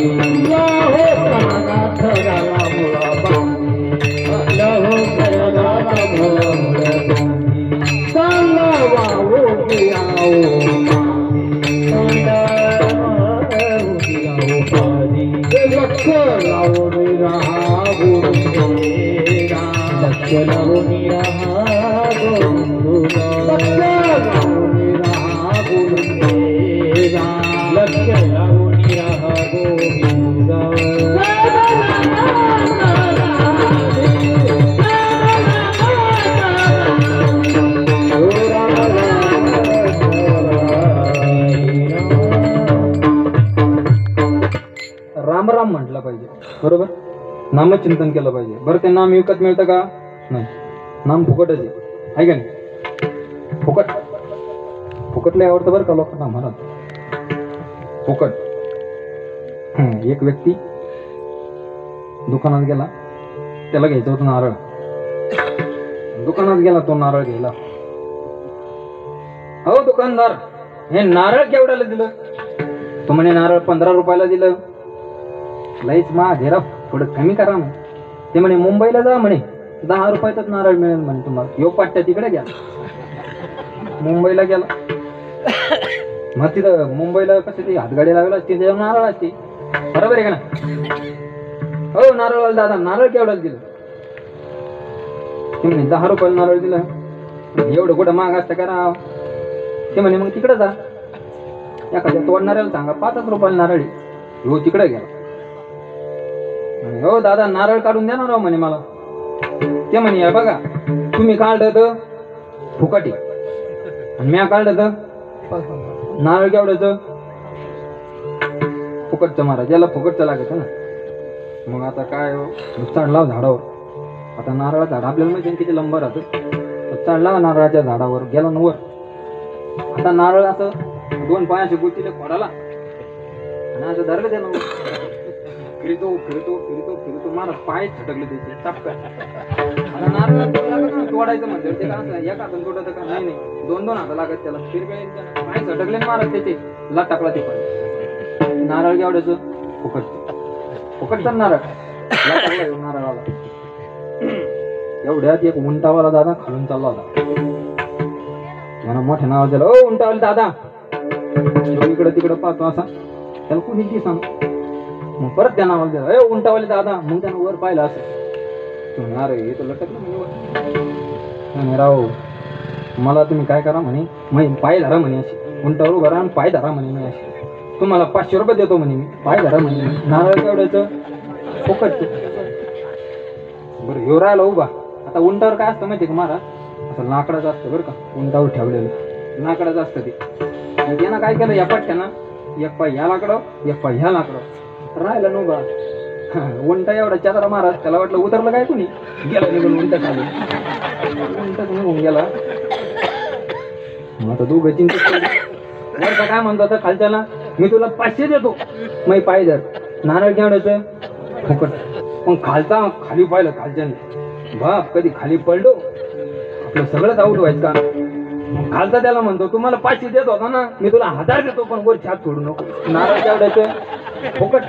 राम राम म्हटलं पाहिजे, बरोबर. नामचिंतन केलं पाहिजे. बरं, ते नाम विकत मिळतं का? नाही, नाम फुकटच आहे का नाही. फुकटले आवडतं बरं का लोकांना म्हणत. फुकट. एक व्यक्ती दुकानात गेला, त्याला घ्यायचं होतं नारळ. दुकानात गेला तो नारळ घ्यायला. हो दुकानदार, हे नारळ केवढ्याला दिलं? तो म्हणे नारळ 15 रुपयाला दिलं. लईच महागेरा, थोडं कमी करा म्हणे. ते म्हणे मुंबईला जा म्हणे, 10 रुपयातच नारळ मिळेल म्हणे तुम्हाला. यो पाट्या तिकडे घ्या. मुंबईला गेला, मग तिथं मुंबईला कसं ती हातगाडी लागला असते, त्याच्यावर नारळ असते, बरोबर आहे का ना. हो नारळ दादा, नारळ केवढ्याला दिलं? ते म्हणे 10 रुपयाला नारळ दिलं. एवढं कुठं महाग असतं करा. ते म्हणे मग तिकडे जा, एखाद्या तोडणाऱ्याला सांगा 5 रुपयाला नारळ. हो तिकडे गेला. हो दादा नारळ काढून द्या ना राव म्हणे मला. ते म्हणे या बघा, तुम्ही काढलं तर फुकटी आणि म्या काढलं तर नारळ केवढ्याचं? फुकटचं महाराज, याला फुकटचं लागत ना. मग आता काय चढ लाव झाडावर. आता नारळाचं झाड आपल्याला माहिती किती लंबा राहतं. चढला नारळाच्या झाडावर, गेला वर. आता नारळ असं 2 पायाशी गुतीले फोडाला आणि असं धरलं त्यानं. फिरतो फिरतो फिरतो फिरतो, मला पाय छटकले त्याचे टपका. आता नारळ तोडायचं म्हणते ते का असं एका हातानं तोडत का? नाही नाही, 2-2 हात लागत त्याला. फिरवे पाय छटकले महाराज त्याचे, ला टाकला ते पण. नारळ केवढ्याचं? फुकटचा नारळ. ला टाकला नारळाला. एवढ्यात एक उंटावाला दादा खालून चालला होता. त्यानं मोठ्या नाव दिलं, ओ उंटावाला दादा. इकडं तिकडं पाहतो असा, त्याला कोणी ती सांग. मग परत त्या नावाला दिलं, ए उंटावाले दादा. मग त्यानं वर पाहिलं असं. अरे हे तर लटकलं राव. मला तुम्ही काय करा म्हणे, पाय धरा म्हणे अशी. उंटावर उभा राहा आणि पाय धरा म्हणे मी अशी. तुम्हाला 500 रुपये देतो म्हणे मी, पाय धरा म्हणे. नारळ केवढ्याचं? फुकटचं. बरं ह्यो राहिला उभा. आता उंटावर काय असतं माहिती का महाराज, असं लाकडाचं असतं बरं का, उंटावर ठेवलेलं लाकडाचं असतं ते. आणि त्यानं काय केलं, या पट्ट्यानं एक पाय ह्या लाकडं एक पाय ह्या लाकडं राहिला ना उभा. उंटा एवढा चादरा महाराज, त्याला वाटलं उतरलं काय कोणी, गेला निघून उंटा खाली, उंटाच निघून गेला. मग आता दोघं चिंतित वरचा काय म्हणतो आता खालच्याला, मी तुला 500 देतो मग पाय धर. नारळ घेण्याचं फुकट. पण खालचा खाली पाहिलं खालच्याने, बाप कधी खाली पडलो आपलं सगळंच आऊट व्हायचं का. मग खालचा त्याला म्हणतो, तुम्हाला 500 देत होता ना, मी तुला 1000 देतो पण वर छात सोडू नको. नारळ केवढ्याचं फुकट.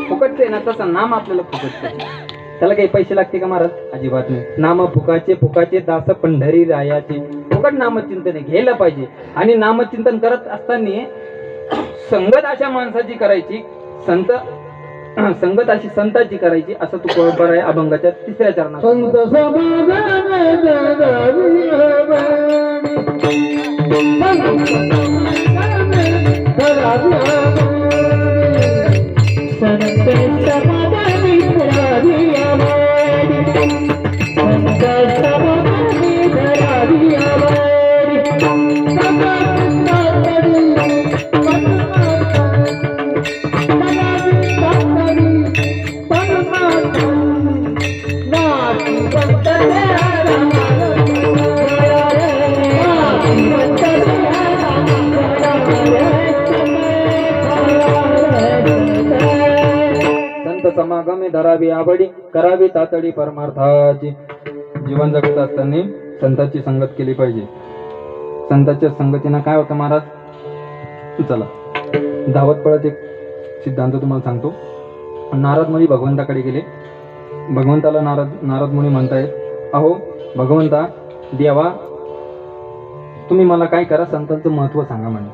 फुकटचं आहे ना, तसं नाम आपल्याला फुकटचं. त्याला काही पैसे लागते का महाराज, अजिबात नाही. नाम फुकाचे फुकाचे दास पंढरी रायाचे. फुकट नामचिंतन घ्यायला पाहिजे. आणि नामचिंतन करत असताना संगत अशा माणसाची करायची, संगत अशी संताची करायची, असं तू बरोबर आहे अभंगाच्या 3ऱ्या चरणात. समागमे धरावी आवडी, करावी तातडी परमार्थाची. जीवन जगत असताना संतांची संगत केली पाहिजे. संतांच्या संगतीनं काय होतं महाराज, चला धावत पळत एक सिद्धांत तुम्हाला सांगतो. नारद मुनी भगवंताकडे गेले. भगवंताला नारद मुनी म्हणतायत, अहो भगवंता देवा, तुम्ही मला काय करा, संतांचं महत्व सांगा म्हणे.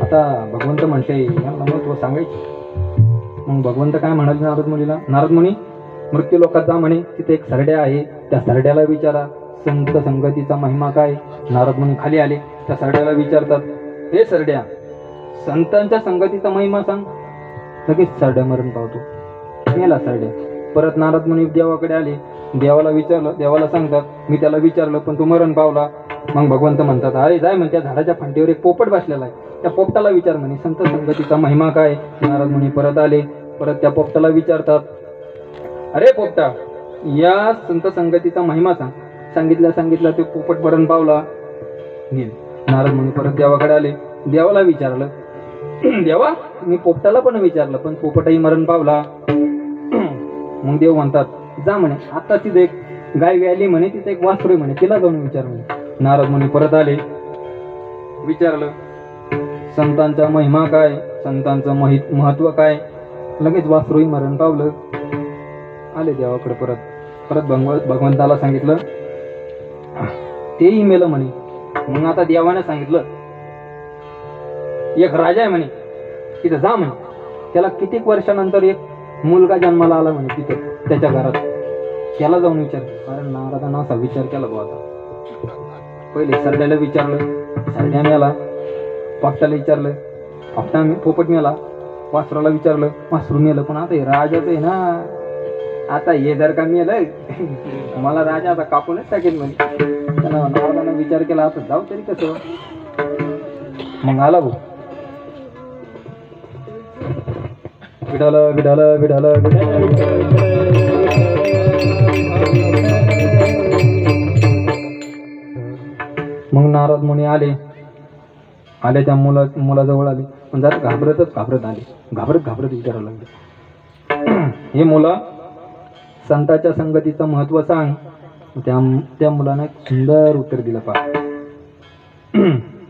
आता भगवंत म्हणते यांना महत्व सांगायचे. मग भगवंत काय म्हणाले नारद मुनीला, नारद मुनी मृत्यू लोकात जा म्हणे, तिथे एक सरड्या आहे, त्या सरड्याला विचारा संत संगतीचा महिमा काय. नारद मुनी खाली आले, त्या सरड्याला विचारतात, हे सरड्या, संतांच्या संगतीचा महिमा सांग. लगेच सरड्या मरण पावतो, मेला सरड्या. परत नारद मुनी देवाकडे आले, देवाला विचारलं, देवाला सांगतात, मी त्याला विचारलं पण तू मरण पावला. मग भगवंत म्हणतात, अरे जाय म्हणे, त्या झाडाच्या फांदीवर एक पोपट बसलेला आहे, त्या पोपटाला विचार म्हणे संत संगतीचा महिमा काय. नारद मुनी परत आले, परत त्या पोपटाला विचारतात, अरे पोपटा, या संत संगतीचा महिमा सांग. सांगितलं ते पोपट मरण पावला, गेले. नारद मुनी परत देवाकडे आले, देवाला विचारलं, देवा मी पोपटाला पण विचारलं पण पोपटही मरण पावला. मग देव म्हणतात, जा म्हणे, आता तिथे एक गाय व्याली म्हणे, तिथे एक वासरू म्हणे, तिला जाऊन विचार म्हणे. नारद मुनी परत आले, विचारलं संतांचा महिमा काय, संतांचं महत्व काय. लगेच वासरूही मरण पावलं. आले देवाकडे परत भगवंताला सांगितलं, तेही मेलं म्हणे. मग आता देवाने सांगितलं, एक राजा आहे म्हणे, तिथं जा म्हणे, त्याला कित्येक वर्षानंतर एक मुलगा जन्माला आला म्हणे तिथं त्याच्या घरात, त्याला जाऊन विचार. कारण नारदांना असा विचार केला बुवा. आता पहिले सरड्याला विचारलं, सरड्या मेला. पोपटाला विचारलं, पोपट मेला. वासराला विचारलं, वासरू मेलं. पण आता हे राजाचं आहे ना, आता हे जर का मेलं मला राजा आता कापूनच टाकेल म्हणे. त्याला नारदांना विचार केला, आता जाऊ तरी कसं. मग आला भाऊ, विठाल विठाल विठाल मग नारद मुनी आले त्या मुलाजवळ आले. पण जरा घाबरत आले, घाबरत विचारायला लागले, हे मुला, संतांच्या संगतीचं महत्व सांग. त्या मुलाने एक सुंदर उत्तर दिलं. पा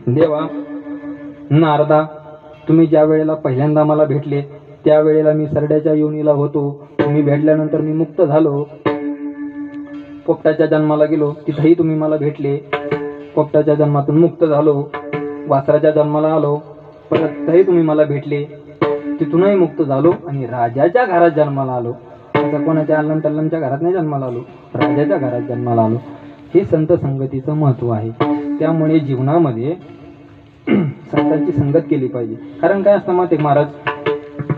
देवा, नारदा, तुम्ही ज्या वेळेला पहिल्यांदा मला भेटले त्यावेळेला मी सरड्याच्या योनीला होतो. तुम्ही भेटल्यानंतर मी मुक्त झालो. पोपटाच्या जन्माला गेलो, तिथेही तुम्ही मला भेटले. पोपटाच्या जन्मातून मुक्त झालो. वासराच्या जन्माला आलो, परत तिथेही तुम्ही मला भेटले. तिथूनही मुक्त झालो आणि राजाच्या घरात जन्माला आलो. असं कोणाच्या अल्लम टल्लमच्या घरात नाही जन्माला आलो, राजाच्या घरात जन्माला आलो. हे संत संगतीचं महत्व आहे. त्यामुळे जीवनामध्ये संतांची संगत केली पाहिजे. कारण काय असतं माहिती महाराज,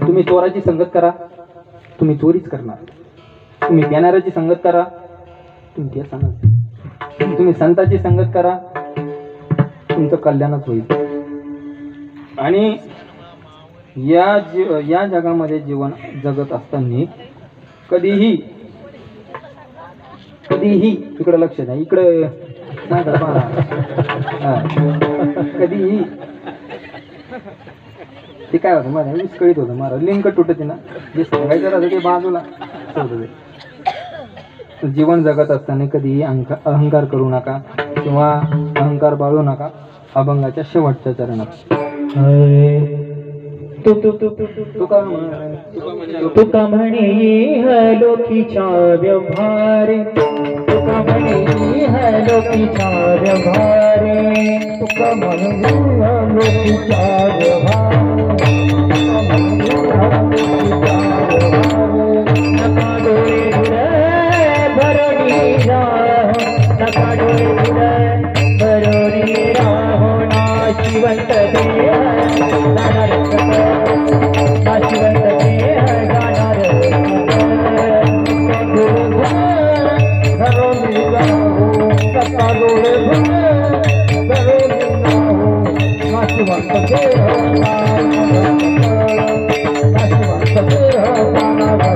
तुम्ही चोराची संगत करा, तुम्ही चोरीच करणार. तुम्ही ज्ञानाराची संगत करा, तुम्ही ते सांगा, तुम्ही संताची संगत करा, तुमचं कल्याणच होईल. आणि या जगामध्ये जीवन जगत असताना कधीही इकडे लक्ष द्या, इकडे कधीही ते काय होतं मला विस्कळीत होतं, मला लिंक तुटते ना, जे सांगायचं राहतं ते बाजूला होतं. जीवन जगत असताना कधीही अहंकार करू नका किंवा अहंकार बाळू नका. अभंगाच्या शेवटच्या चरणात तुका म्हणे लोकीच्या व्यवहारे, तुका म्हणे लोकीच्या व्यवहारे, तुका म्हणे लोकीच्या व्यवहारे, नका डोळे भरणी राहो, नका डोळे भरणी राहो, नाशिवंत देह जाणार नाशिवंत देह जाणार घरोली राहो, नका डोळे घरोली राहो, नाशिवंत देह नाशिवंत देह जाणार.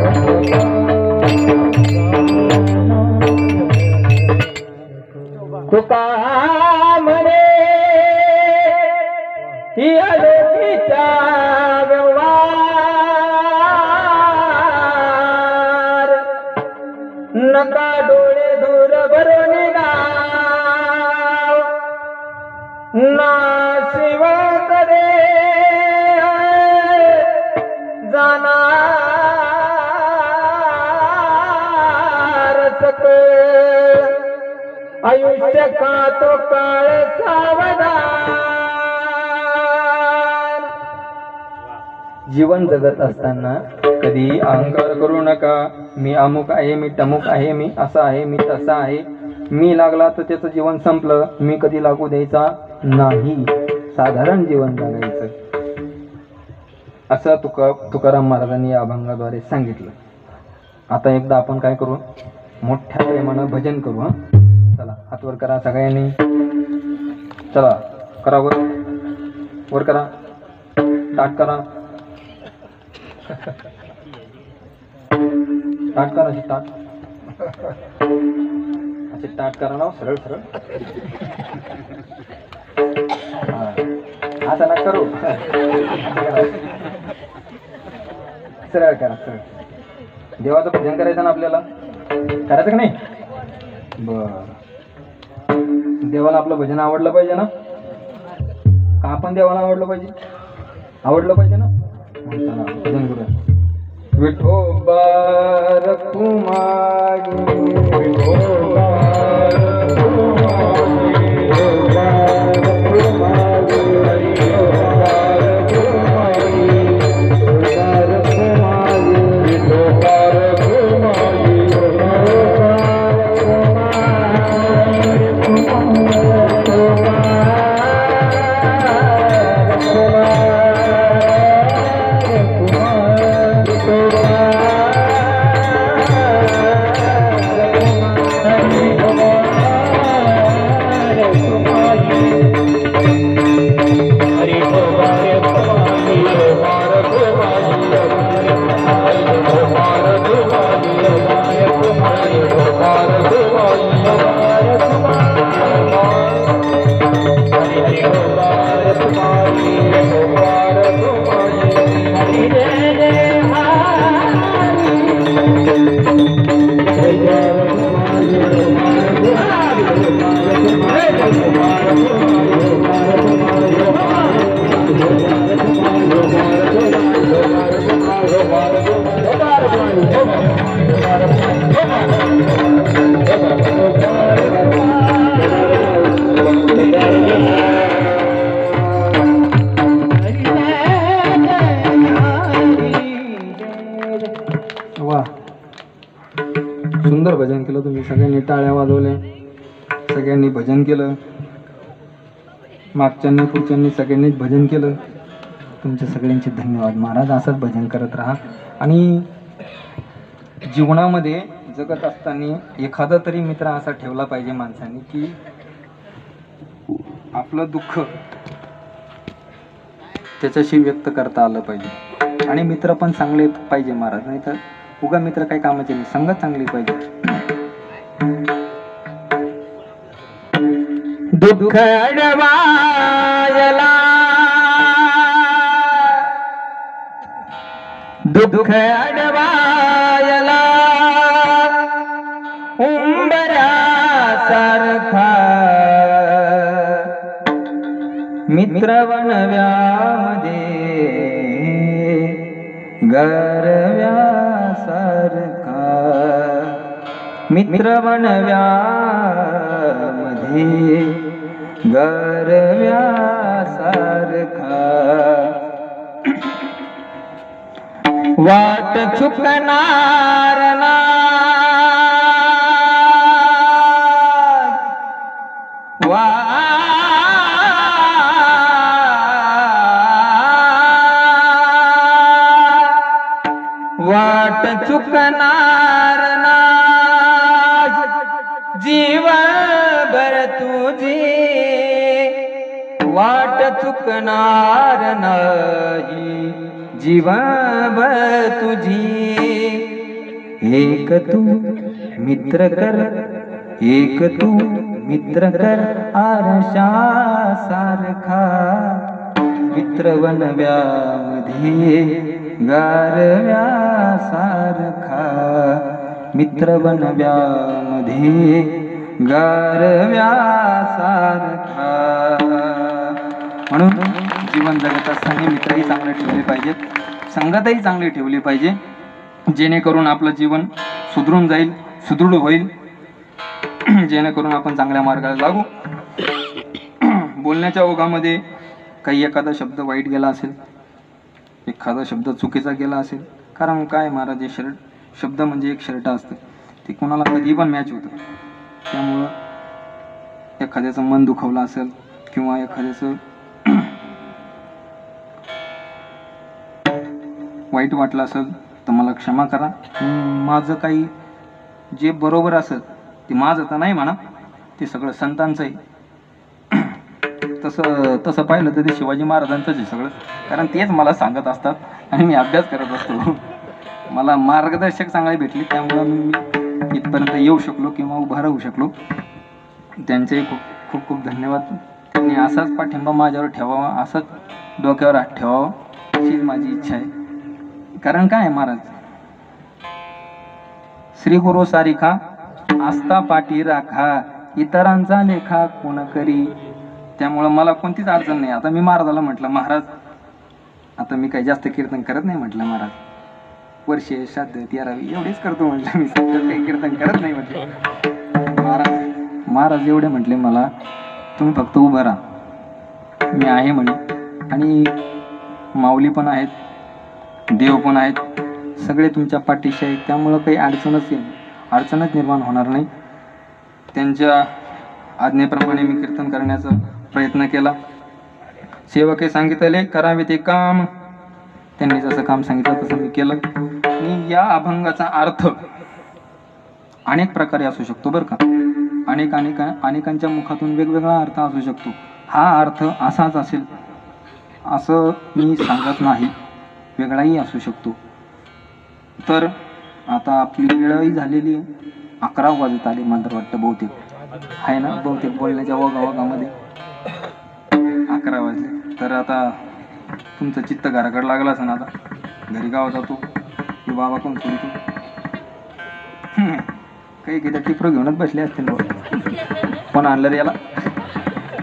तुका म्हणे या लोकीचा व्यवहार, नका डोळे दूर भरून गाव, नाशिवंत देह जाणार सकळ, आयुष्य का तो काळ सावधान. जीवन जगत असताना कधी अहंकार करू नका. मी अमुक आहे, मी टमुक आहे, मी असा आहे, मी तसा आहे. मी लागला तर त्याचं जीवन संपलं, मी कधी लागू द्यायचा नाही. साधारण जीवन जगायचं असं तुकाराम महाराजांनी या अभंगाद्वारे सांगितलं. आता एकदा आपण काय करू, मोठ्या प्रेमानं भजन करू. हा चला, हात वर करा सगळ्यांनी. चला करा, वर करा, ताट करा, ताट करा, अशी ताट, असे ताट करा ना, सरळ सरळ. आता ना करू, सरळ करा, सरळ. देवाचं भजन करायचं ना आपल्याला, करायचं का नाही? बर, देवाला आपलं भजन आवडलं पाहिजे ना, का आपण देवाला आवडलं पाहिजे, आवडलं पाहिजे ना. भजन करूया. विठोबा रखुमाई, विठोबा रखुमाई, विठोबा रखुमाई, विठोबा रखुमाई, विठोबा रखुमाई, विठोबा रखुमाई, सुंदर भजन केलं तुम्ही. सगळ्यांनी टाळ्या वाजवल्या, सगळ्यांनी भजन केलं. मागच्यांनी पुढच्यांनी सगळ्यांनीच भजन केलं. तुमच्या सगळ्यांचे धन्यवाद महाराज. असंच भजन करत राहा. आणि जीवनामध्ये जगत असताना एखादा तरी मित्र असा ठेवला पाहिजे माणसाने की आपलं दुःख त्याच्याशी व्यक्त करता आलं पाहिजे. आणि मित्र पण चांगले पाहिजे महाराज, नाही तर उगा मित्र काही कामाचे नाही, संगत चांगली पाहिजे. दुःख अडवायला दुःख अडवायला उंबऱ्यासारखा मित्र वनव्यामध्ये गरव्यासारखा मित्र वनव्यामध्ये गरव्यासारखा वाट चुकणार ना वाट चुकणार ना जीवभर तुझी वाट चुकणार नाही जीवभर तुझी. एक तू मित्र कर एक तू मित्र कर आरशासारखा मित्र वनव्यामध्ये गारव्यासारखा मित्र वनव्यामध्ये गारव्यासारखा. म्हणून जीवन जगत असताना मित्रही चांगले ठेवले पाहिजेत, संगतही चांगली ठेवली पाहिजे, जेणेकरून आपलं जीवन सुधरून जाईल, सुदृढ होईल, जेणेकरून आपण चांगल्या मार्गाला लागू. बोलण्याच्या ओघामध्ये काही एखादा शब्द वाईट गेला असेल, एखादा शब्द चुकीचा गेला असेल, कारण काय महाराज, हे शब्द म्हणजे एक शर्ट असतं, ते कोणाला कधी पण मॅच होतं. त्यामुळं एखाद्याचं मन दुखवलं असेल किंवा एखाद्याचं वाईट वाटलं असेल तर मला क्षमा करा. माझं काही जे बरोबर असेल ते माझं तर नाही म्हणा, ते सगळं संतांचं आहे. तसं पाहिलं तर ते शिवाजी महाराजांचंच आहे सगळं, कारण तेच मला सांगत असतात आणि मी अभ्यास करत असतो. मला मार्गदर्शक चांगले भेटले, त्यामुळं मी इथपर्यंत येऊ शकलो किंवा उभा राहू शकलो. त्यांचेही खूप खूप खूप धन्यवाद. त्यांनी असाच पाठिंबा माझ्यावर ठेवावा, असंच डोक्यावर हात ठेवावा अशी माझी इच्छा आहे. कारण काय महाराज, श्री गुरु सारिखा आस्था पाठी राखा, इतरांचा लेखा कोण करी. त्यामुळं मला कोणतीच अडचण नाही. आता मी महाराजाला म्हटलं, महाराज आता मी काही जास्त कीर्तन करत नाही म्हटलं, महाराज वर्षे 7 13 एवढेच करतो म्हटलं, मी सध्या काही कीर्तन करत नाही म्हटलं. महाराज एवढे म्हटले मला, तुम्ही फक्त उभं राहा, मी आहे म्हणे. आणि माऊली पण आहेत, देव पण आहेत, सगळे तुमच्या पाठीशी आहेत. त्यामुळं काही अडचणच निर्माण होणार नाही. त्यांच्या आज्ञेप्रमाणे मी कीर्तन करण्याचा प्रयत्न केला. सेवके सांगितले करावे ते काम, त्यांनी जसं काम सांगितलं तसं मी केलं. आणि या अभंगाचा अर्थ अनेक प्रकारे असू शकतो बरं का. अनेकांच्या मुखातून वेगवेगळा अर्थ असू शकतो. हा अर्थ असाच असेल असं मी सांगत नाही, वेगळाही असू शकतो. तर आता आपली वेळही झालेली, 11 वाजत आले मला वाटतं, बहुतेक आहे ना, बहुतेक बोलण्याच्या ओघामध्ये 11 वाजले. तर आता तुमचं चित्त घराकडे लागला असं ना, आता घरी गावात जातो की बाबा कोण सोडतो, काही काही टिपरो घेऊनच बसले असते ना. कोण आणलं रे याला,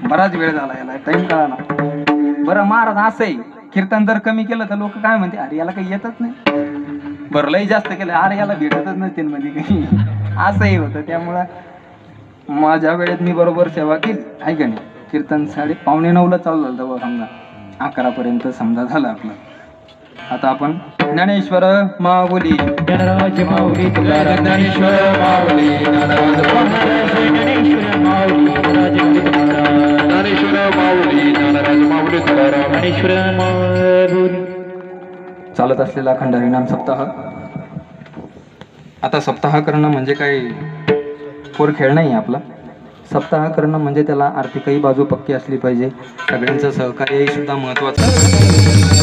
बराच वेळ झाला, याला टाइम कळा ना. बरं महाराज असं आहे, कीर्तन जर कमी केलं तर लोक काय म्हणते, अरे याला काही येतच नाही. बरं लई जास्त केलं, अरे याला भेटतच नसते मध्ये काही, असंही होतं. त्यामुळं माझ्या वेळेत मी बरोबर सेवा केली आहे का नाही. कीर्तन 8:45ला चालू झालं तेव्हा, समजा 11 पर्यंत समजा झालं आपलं. आता आपण ज्ञानेश्वर माऊली ज्ञानराज माऊली तुकाराम, ज्ञानेश्वर माऊली ज्ञानराज माऊली ज्ञानेश्वर माऊली ज्ञानराज माऊली तुकाराम, ज्ञानेश्वर माऊली. चालत असलेला अखंड हरिनाम सप्ताह आता सप्ताह करणं म्हणजे काही कोर खेळ नाही आहे आपला. सप्ताह करणं म्हणजे त्याला आर्थिकही बाजू पक्की असली पाहिजे, सगळ्यांचं सहकार्यही सुद्धा महत्त्वाचं.